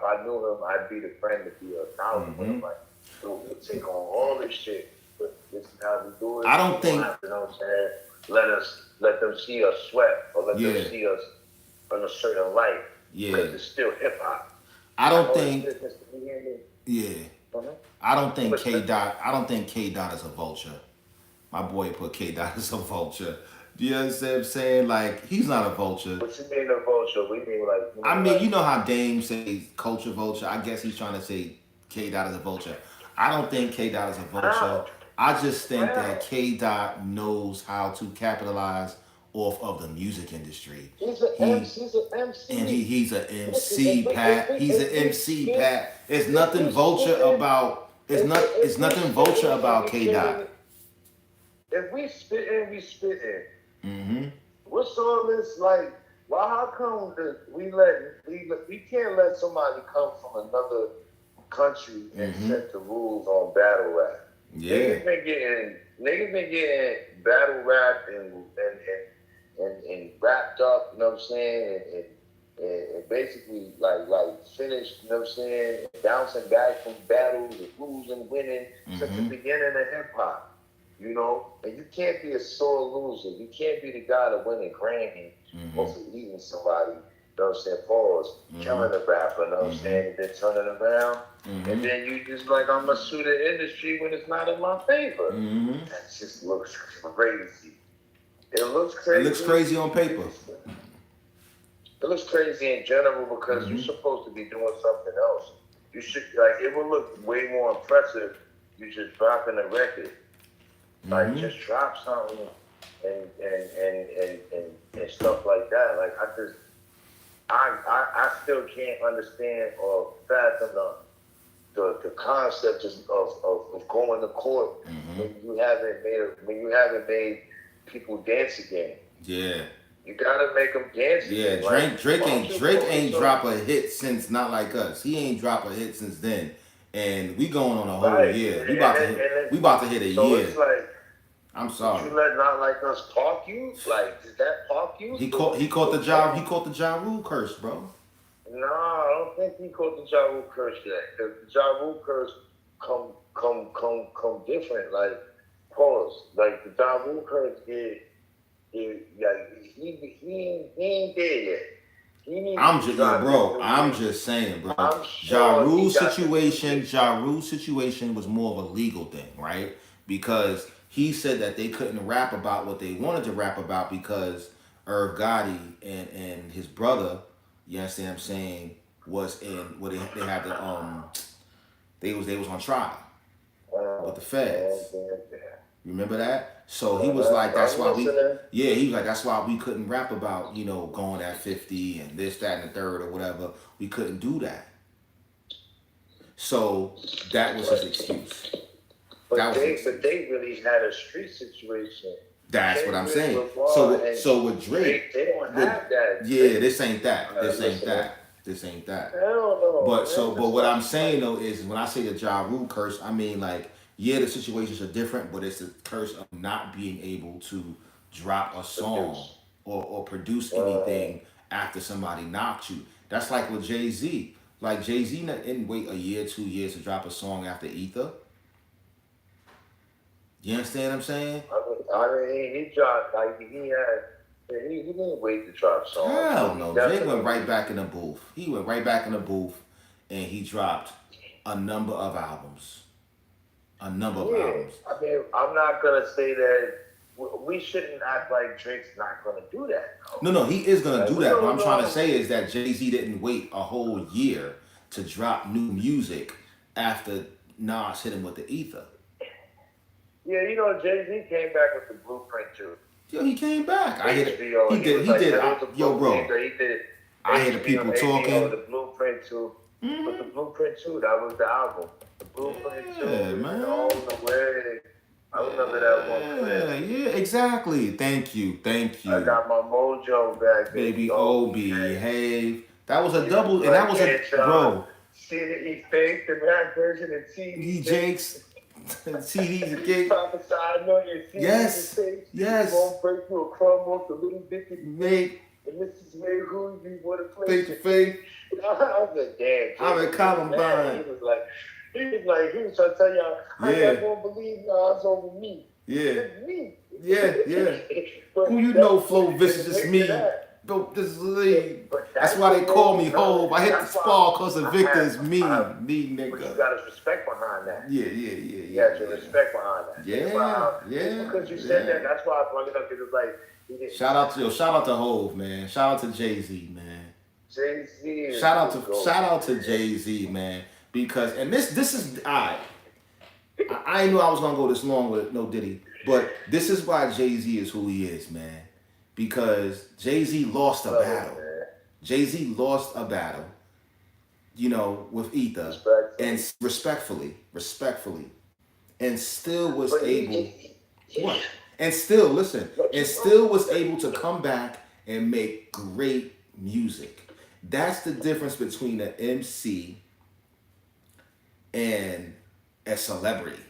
S2: I knew him, I'd be the friend to be 1,000 with him. Like, so we'll take on all this shit, but this is how we do it.
S1: I don't think.
S2: You know what I'm saying? Let them see us sweat, or let them see us in a certain light.
S1: Yeah.
S2: Because it's still hip hop.
S1: I don't think. Yeah. I don't think K Dot is a vulture. My boy put K Dot as a vulture. Do you understand what I'm saying? Like, he's not a vulture.
S2: What you mean a vulture? We mean like.
S1: I mean, you know how Dame says culture vulture. I guess he's trying to say K Dot is a vulture. I don't think K Dot is a vulture. I just think that K Dot knows how to capitalize off of the music industry.
S2: He's an MC.
S1: And he's an MC, Pat. He's an MC, Pat. It's nothing vulture about. It's nothing vulture about K Dot.
S2: If we spitting, we spitting. What's all this like? Why? How come we can't let somebody come from another country and set the rules on battle rap?
S1: Yeah.
S2: Niggas been getting battle rap and wrapped up, you know what I'm saying, and basically like finished, you know what I'm saying, bouncing back from battles and losing, winning since the beginning of hip hop. You know, and you can't be a sore loser. You can't be the guy to win a Grammy or for leading somebody, you know what I'm saying, pause, killing a rapper, you know what I'm saying, and then turning around. And then you just like, I'm going to sue the industry when it's not in my favor. That just looks crazy. It looks crazy.
S1: It looks crazy on paper.
S2: It looks crazy in general because you're supposed to be doing something else. You should, like, it would look way more impressive you just dropping a record. Like, just drop something and stuff like that. Like, I still can't understand or fathom the concept of going to court when you haven't made people dance again.
S1: Yeah.
S2: You gotta make them dance
S1: Yeah,
S2: again. Like, why don't you
S1: Drake
S2: focus
S1: ain't
S2: on
S1: drop a hit since Not Like Us. He ain't drop a hit since then, and we going on a whole
S2: right?
S1: year.
S2: And then
S1: We about to hit a
S2: so
S1: year.
S2: it's like,
S1: I'm
S2: did
S1: sorry.
S2: you let Not Like Us park you? Like, did that park you?
S1: He caught the Ja Rule curse, bro.
S2: No, I don't think he caught the Ja Rule curse yet. Because the Ja Rule curse come different. Like, pause. Like the Ja Rule curse like he ain't there yet. He needs to drop
S1: I'm just saying, bro.
S2: I'm sure
S1: Ja Rule situation was more of a legal thing, right? Because he said that they couldn't rap about what they wanted to rap about because Irv Gotti and his brother, you understand what I'm saying, was in what they had the they was on trial with the feds. Remember that? So he was like, that's why we, yeah, he was like, that's why we couldn't rap about, going at 50 and this, that, and the third or whatever. We couldn't do that. So that was his excuse.
S2: But they really had a street situation.
S1: That's what I'm saying. So with Drake,
S2: they don't have that.
S1: Yeah, this ain't that.
S2: Hell no.
S1: But what I'm saying though is when I say the Ja Rule curse, I mean like, yeah, the situations are different, but it's the curse of not being able to drop a song or produce anything after somebody knocked you. That's like with Jay-Z. Like Jay-Z didn't wait a year, 2 years to drop a song after Ether. You understand what I'm saying?
S2: I mean, he dropped like he didn't wait to drop songs.
S1: Hell no, Jay went right back in the booth. He went right back in the booth, and he dropped a number of albums.
S2: I mean, I'm not gonna say that we shouldn't act like Drake's not gonna do that.
S1: No, he is gonna do that. What I'm trying to say is that Jay-Z didn't wait a whole year to drop new music after Nas hit him with the Ether.
S2: Yeah, Jay-Z came back with the Blueprint too.
S1: Yo, he came back. He did. Yo, bro. I hear the people talking.
S2: The Blueprint 2. But the Blueprint 2, that was the album. The Blueprint 2.
S1: Yeah, man.
S2: I remember that one.
S1: Yeah, exactly. Thank you.
S2: I got my mojo back.
S1: Baby O, behave. That was a double, and that was bro.
S2: See that he faked the rap version of TD
S1: Jakes. CDs and gigs.
S2: Yes.
S1: Yes.
S2: Won't break through a crumb off the little bitty
S1: mate.
S2: And Mrs. May who you want to play.
S1: Face to face.
S2: I was like, damn.
S1: I'm in Columbine.
S2: He was trying to tell y'all, how y'all gonna believe Nas over me?
S1: Yeah.
S2: It's me.
S1: Yeah. Who you know, Flo Vicious, it's me. Bro, this is Lee. That's why they call me Hove. I hit the spar because the Victor is me. Nigga.
S2: But you got his respect behind that.
S1: Yeah.
S2: You got your respect behind that.
S1: Yeah.
S2: Because you said that, that's why I brought it up. It was like,
S1: shout out to Hove, man. Shout out to Jay-Z, man.
S2: Jay-Z.
S1: Shout out to Jay-Z, man. Because this is I didn't know I was gonna go this long with no Diddy, but this is why Jay-Z is who he is, man. Because Jay-Z lost a battle. Jay-Z lost a battle, with Ether, and respectfully, and still was able. What? And still was able to come back and make great music. That's the difference between an MC and a celebrity.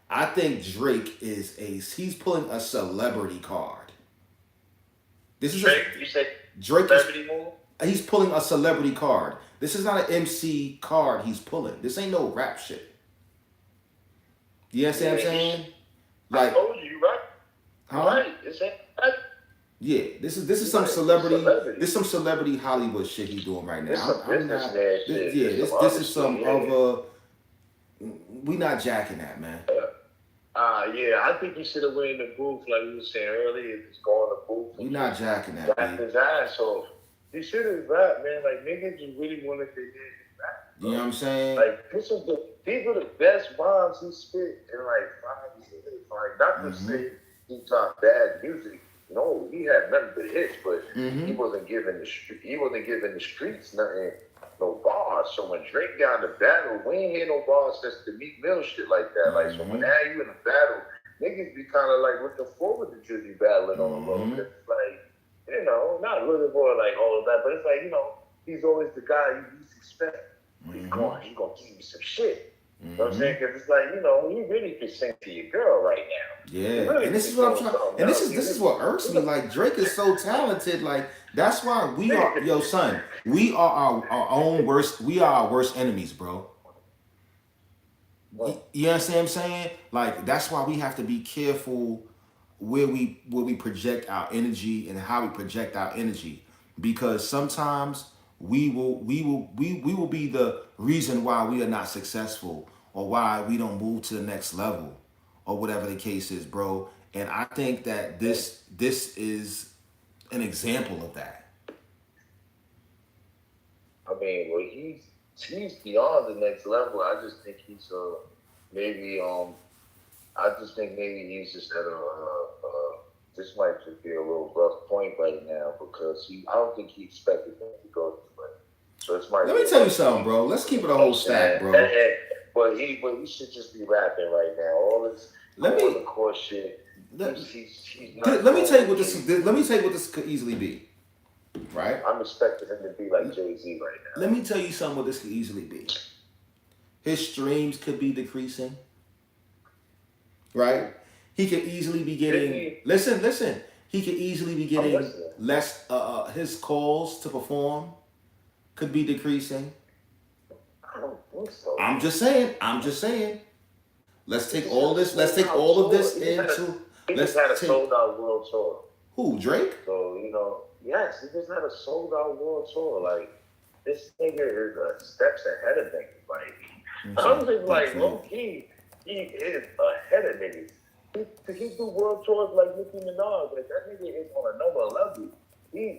S1: I think Drake he's pulling a celebrity card.
S2: Drake, you said
S1: Drake
S2: celebrity move?
S1: He's pulling a celebrity card. This is not an MC card he's pulling. This ain't no rap shit. You understand what I'm saying?
S2: I told you, right?
S1: Huh?
S2: Right. This ain't right.
S1: Yeah, this is some celebrity. This is some celebrity Hollywood shit he's doing right now. This is some other. We not jacking that, man.
S2: I think he should have went in the booth like we were saying earlier. Just go in the booth.
S1: We not jacking that.
S2: Rap his ass off. He should have rapped, man. Like niggas just really wanted to hear him rap.
S1: You know what I'm saying?
S2: Like these were the best rhymes he spit in like 5 years. Like not to say he dropped bad music. No, he had nothing but hits, but he wasn't giving the streets nothing, no bars. So when Drake got in the battle, we ain't hear no bars since the Meek Mill shit like that. Like so when now you in a battle, niggas be kind of like looking forward to Drizzy battling on the road. It's like, not looking for like all of that, but it's like, he's always the guy you least expect. He's
S1: Mm-hmm.
S2: gonna give you some shit. You know what I'm
S1: Mm-hmm.
S2: saying? Because it's like, you really could sing to your girl right now. You
S1: Yeah,
S2: really
S1: and
S2: could
S1: this
S2: be
S1: is what I'm
S2: doing
S1: trying.
S2: something
S1: And this
S2: else.
S1: is this is what irks me. Like Drake is so talented. Like that's why we are, yo, son. We are our own worst. We are our worst enemies, bro. You understand what I'm saying? Like that's why we have to be careful where we project our energy and how we project our energy, because sometimes we will be the reason why we are not successful or why we don't move to the next level or whatever the case is, bro. And I think that this is an example of that.
S2: I mean, well, he's beyond the next level. I just think he's maybe I just think maybe he's just at this might just be a little rough point right now because I don't think he expected him to go this way. So this might
S1: Let
S2: be
S1: me
S2: a
S1: tell you
S2: rough
S1: something,
S2: point.
S1: bro. Let's keep it a
S2: You know what
S1: whole
S2: I'm
S1: stack,
S2: saying?
S1: bro.
S2: But he should just be rapping right now. All this
S1: Let
S2: going
S1: me
S2: to court shit.
S1: let,
S2: He's not
S1: let me tell you what
S2: doing
S1: this. Let me tell you what this could easily be. Right.
S2: I'm expecting him to be like Jay-Z right
S1: Let me tell you something what this could easily be. His streams could be decreasing, right? He could easily be getting, listen. He could easily be
S2: now. I'm
S1: getting
S2: listening.
S1: less. His calls to perform could be decreasing.
S2: I don't think so.
S1: I'm just saying. I'm just saying. Let's
S2: He
S1: take
S2: just
S1: all
S2: had a
S1: this. Let's
S2: sold
S1: take
S2: out
S1: all of
S2: tour.
S1: this into.
S2: He just
S1: Let's
S2: had a
S1: take
S2: sold out world tour.
S1: who, Drake?
S2: So, yes, he just had a sold out world tour. Like, this nigga is steps ahead of niggas. Like, I'm just like, low key, he is ahead of niggas. He do world tours like Nicki Minaj. Like, that nigga is on another level. I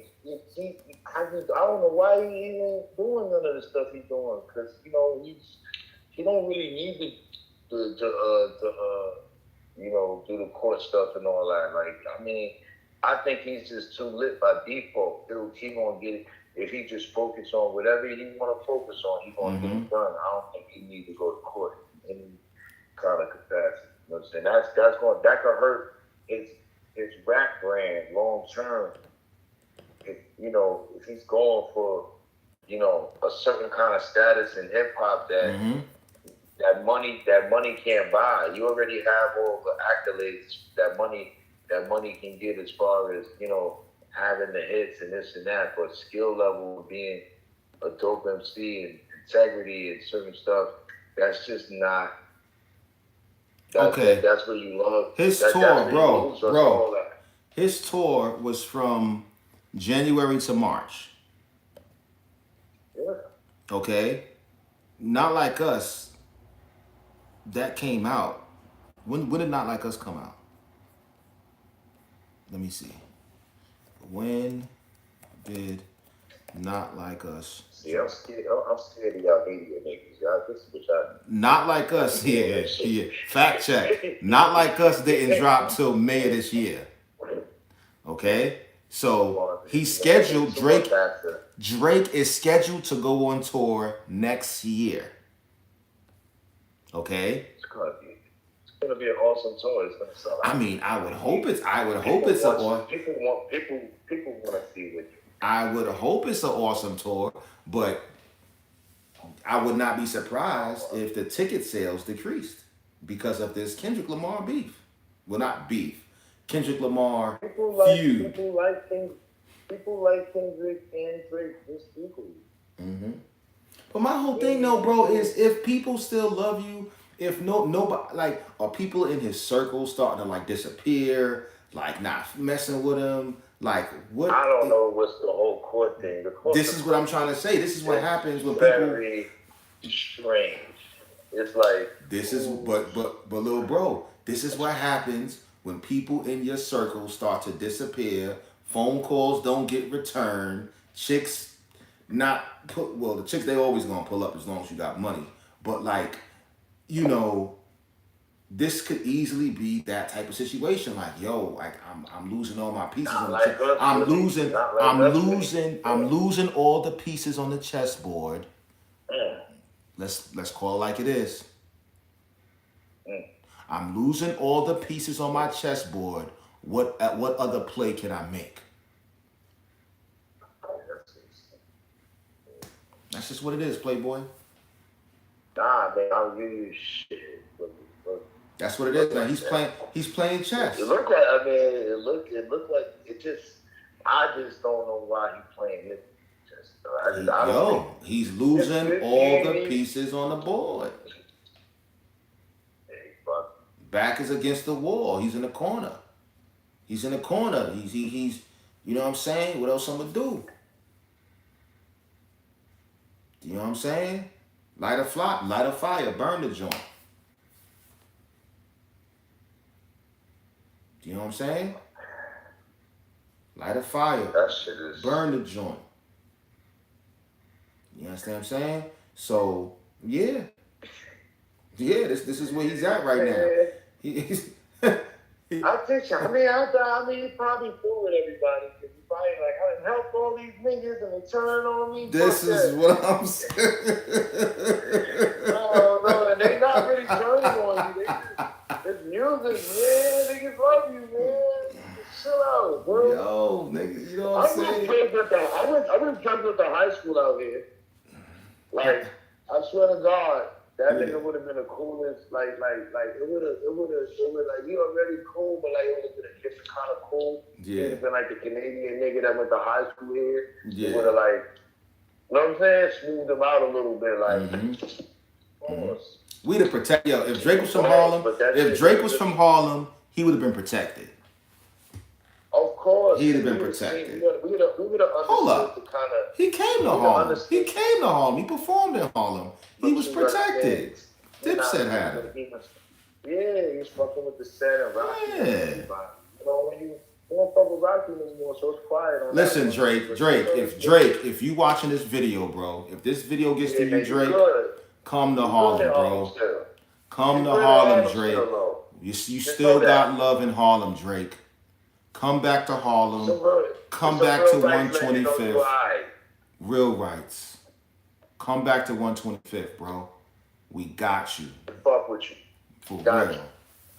S2: don't know why he ain't doing none of the stuff he's doing. Because, he don't really need to do the court stuff and all that. Like, I mean, I think he's just too lit by default. He gonna get it. If he just focus on whatever he want to focus on, he gonna get it done. I don't think he need to go to court in any kind of capacity. You know what I'm saying? That could hurt his rap brand long term. If he's going for a certain kind of status in hip hop that money can't buy. You already have all the accolades that money can get as far as having the hits and this and that, but skill level of being a dope MC and integrity and certain stuff, that's just not.
S1: Okay.
S2: That's what you love.
S1: His tour, bro. His tour was from January to March.
S2: Yeah.
S1: Okay. Not Like Us. That came out. When did Not Like Us come out? Let me see. When did Not Like Us?
S2: See, I'm scared of y'all media niggas. Y'all, this is what y'all.
S1: Not Like Us, yeah. Fact check. Not Like Us didn't drop till May of this year. Okay? So he's scheduled, Drake is scheduled to go on tour next year. Okay?
S2: It's gonna be an awesome tour. It's gonna sell out.
S1: I mean, I would hope it's an awesome.
S2: People want to see with you.
S1: I would hope it's an awesome tour, but I would not be surprised if the ticket sales decreased because of this Kendrick Lamar beef. Well, not beef. Kendrick Lamar feud.
S2: People like Kendrick and Drake just equally.
S1: Mm-hmm. But my whole thing, though, bro, is if people still love you, if nobody, like, are people in his circle starting to like disappear, like not messing with him, like what?
S2: I don't know what's the whole court thing.
S1: This is what I'm trying to say. This is what happens when
S2: very strange. It's like
S1: this is, but little bro, this is what happens when people in your circle start to disappear. Phone calls don't get returned. Chicks the chicks they always gonna pull up as long as you got money. But like, this could easily be that type of situation. Like, yo, like I'm losing all my pieces on the chess. I'm losing all the pieces on the chessboard. Let's call it like it is. I'm losing all the pieces on my chessboard. What other play can I make? That's just what it is, Playboy.
S2: Nah, man, I'll give you shit.
S1: That's what it is,
S2: Look
S1: man.
S2: like that.
S1: He's playing
S2: It
S1: chess.
S2: looked like, I mean, it looked like, it just, I just don't know why he playing it. I don't think.
S1: He's losing
S2: This
S1: all the
S2: game,
S1: pieces on the board.
S2: hey, fuck.
S1: Back is against the wall. He's in the corner. He's in the corner. He's you know what I'm saying? What else I'm gonna do? You know what I'm saying? Light a fire, burn the joint. Do you know what I'm saying? Light a fire,
S2: That shit is.
S1: burn the joint. You understand what I'm saying? So yeah, This is where he's at right now. He's
S2: I think so. I mean, he probably fooled everybody because he probably like, I help all these niggas and they turn on me.
S1: This is what I'm saying.
S2: No, and they not really turning on you. It's music, man. Niggas love you, man. Chill out, bro.
S1: Yo, nigga, you know what I'm saying?
S2: I was jumping at the high school out here. Like, I swear to God, that nigga would have been the coolest. Like it would like, he already cool, but like it would have been a different kind of cool.
S1: Yeah.
S2: He would have been like the Canadian nigga that went to high school here.
S1: Yeah.
S2: It would have like, you know what I'm saying? Smoothed him out a little bit, like.
S1: We'd have protect. Yo, if Drake was from Harlem, he would have been protected.
S2: Of course.
S1: He'd have been protected.
S2: We would have understood.
S1: Hold up.
S2: The kind of.
S1: He came to Harlem. He performed in Harlem. He was protected. Dipset had him.
S2: Yeah, he was fucking with the set and Rocky.
S1: Yeah.
S2: You know, when you don't fuck with Rocky anymore, so it's quiet on
S1: Listen,
S2: that.
S1: Drake, if you watching this video, bro, if this video gets to you, Drake, come to Harlem, bro. Come to Harlem, Drake. You still got love in Harlem, Drake. Come back to Harlem. Come back to 125th. Real rights. Come back to 125th, bro. We got you.
S2: Fuck with you.
S1: For
S2: got
S1: real.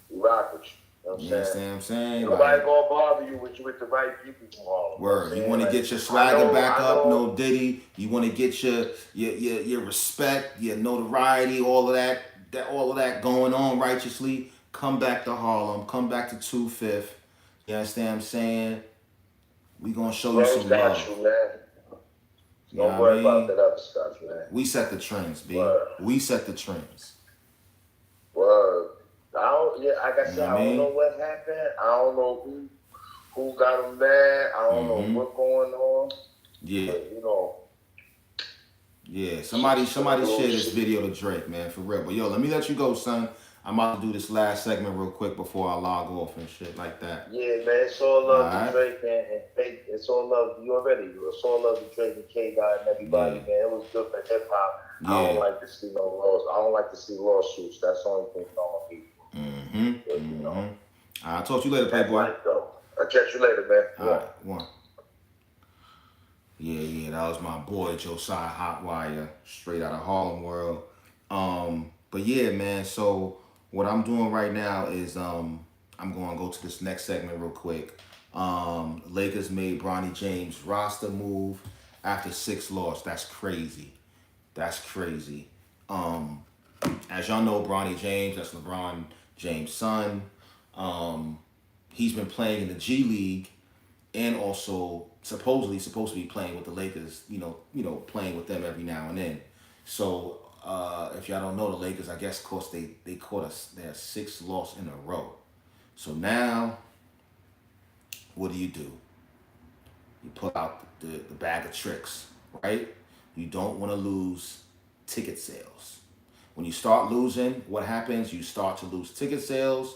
S2: We rock with you.
S1: You understand what I'm saying?
S2: Nobody gonna bother you with the right people from Harlem.
S1: Word. You want to get your swagger back up, no Diddy. You want to get your respect, your notoriety, all of that going on righteously. Come back to Harlem. Come back to 25th. You understand what I'm saying? We gonna show you some love.
S2: You, man. Don't worry about that other stuff, man.
S1: We set the trends, B. We set the trends.
S2: Word. Like I said, I don't know what happened. I don't know who got him mad. I don't know what's going on.
S1: Yeah.
S2: But, you know.
S1: Yeah. Somebody share this video to Drake, man, for real. But yo, let me let you go, son. I'm about to do this last segment real quick before I log off and shit like that.
S2: Yeah, man. It's all love to Drake, man. And it's all love. You already. It's all love to Drake and K-Dot and everybody, man. It was good for hip hop. Yeah. I don't like to see no lawsuits. I don't like to see lawsuits. That's the only thing on people. But, you know.
S1: I'll talk to you later, Playboy.
S2: I'll catch you later, man.
S1: All right, one. Yeah, that was my boy Josiah Hotwire, straight out of Harlem World. But yeah, man. So what I'm doing right now is I'm going to go to this next segment real quick. Lakers made Bronny James roster move after 6 losses. That's crazy. As y'all know, Bronny James, that's LeBron James' son. He's been playing in the G League and also supposedly supposed to be playing with the Lakers, you know, playing with them every now and then. So if y'all don't know, the Lakers, I guess, of course, they caught us their 6th loss in a row. So now, what do? You pull out the bag of tricks, right? You don't want to lose ticket sales. When you start losing, what happens? You start to lose ticket sales.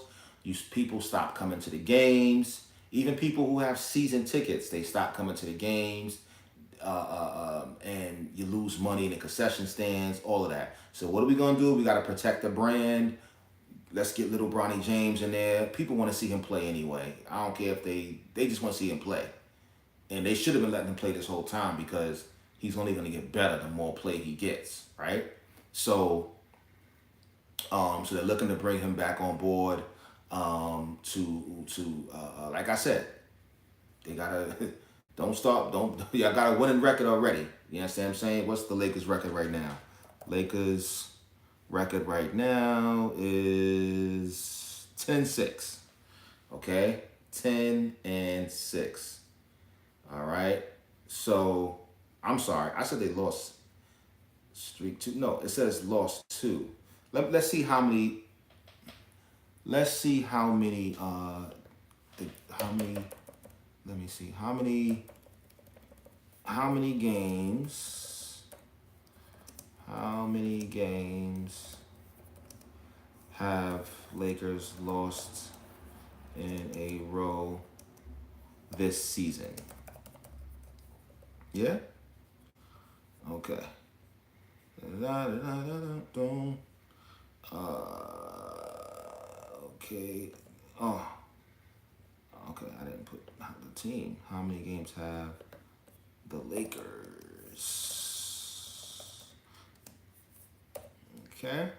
S1: People stop coming to the games. Even people who have season tickets, they stop coming to the games. And you lose money in the concession stands, all of that. So what are we going to do? We got to protect the brand. Let's get little Bronny James in there. People want to see him play anyway. I don't care if they just want to see him play. And they should have been letting him play this whole time because he's only going to get better the more play he gets, right? So they're looking to bring him back on board to like I said, they gotta Don't stop. Don't. Y'all got a winning record already. You understand what I'm saying? What's the Lakers record right now? Lakers record right now is 10-6. Okay? 10-6. All right? So, I'm sorry. I said they lost streak two. No, it says lost two. Let's see how many. Let's see how many. How many. Let me see how many. How many games? How many games have Lakers lost in a row this season? Yeah. Okay. Okay. Oh. Okay. I didn't put the team. How many games have the Lakers? Okay.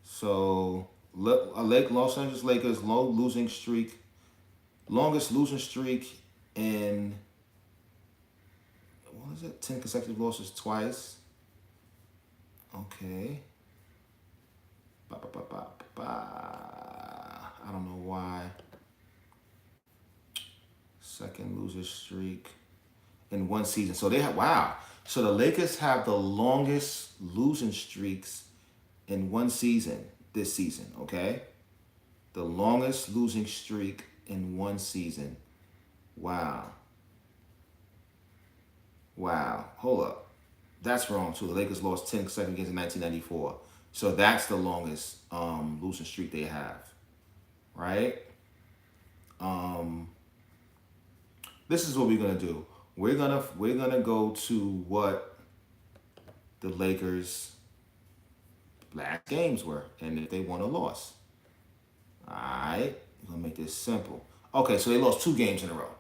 S1: So, Los Angeles Lakers longest losing streak in, what is it? 10 consecutive losses twice. Okay. I don't know why. Second loser streak in one season. So they have, wow. So the Lakers have the longest losing streaks in one season this season, okay? The longest losing streak in one season. Wow. Wow. Hold up. That's wrong too. The Lakers lost 10 consecutive games in 1994. So that's the longest losing streak they have. Right? This is what we're gonna do. We're gonna go to what the Lakers' last games were and if they won or lost. Alright, we're gonna make this simple. Okay, so they lost 2 games in a row.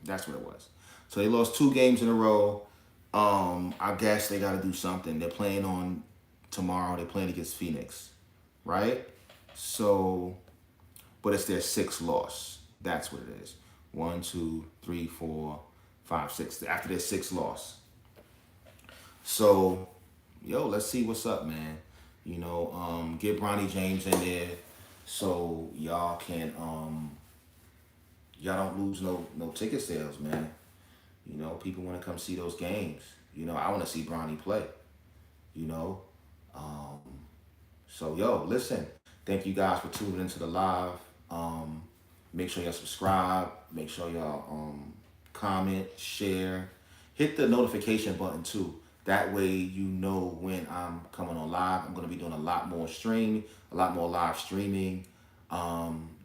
S1: That's what it was. So they lost 2 games in a row. I guess they gotta do something. They're playing on tomorrow, they're playing against Phoenix. Right? So, but it's their 6th loss. That's what it is. 1, 2, 3, 4, 5, 6. After their 6th loss. So, yo, let's see what's up, man. You know, get Bronny James in there so y'all can y'all don't lose no ticket sales, man. You know, people want to come see those games. You know, I want to see Bronny play. You know, so yo, listen. Thank you guys for tuning into the live. Make sure y'all subscribe. Make sure y'all comment, share, hit the notification button too. That way you know when I'm coming on live. I'm gonna be doing a lot more live streaming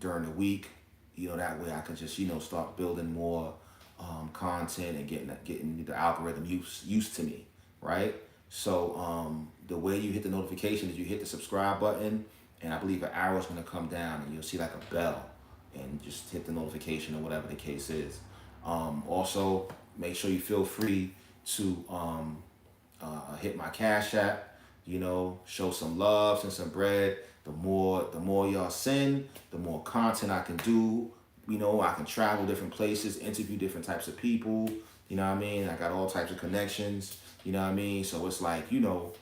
S1: during the week. You know, that way I can just start building more content and getting the algorithm used to me, right? So the way you hit the notification is you hit the subscribe button, and I believe an arrow is gonna come down, and you'll see like a bell, and just hit the notification or whatever the case is. Also, make sure you feel free to hit my Cash App. You know, show some love, send some bread. The more y'all send, the more content I can do. You know, I can travel different places, interview different types of people. You know what I mean? I got all types of connections. You know what I mean? So it's like, you know,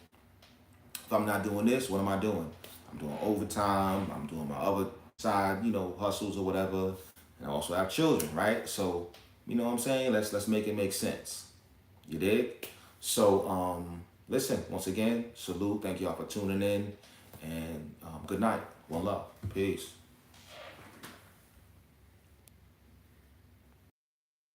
S1: if I'm not doing this, what am I doing? I'm doing overtime. I'm doing my other side, hustles or whatever. And I also have children, right? So, you know what I'm saying? Let's make it make sense. You dig? So, listen, once again, salute. Thank y'all for tuning in. And good night. One love. Peace.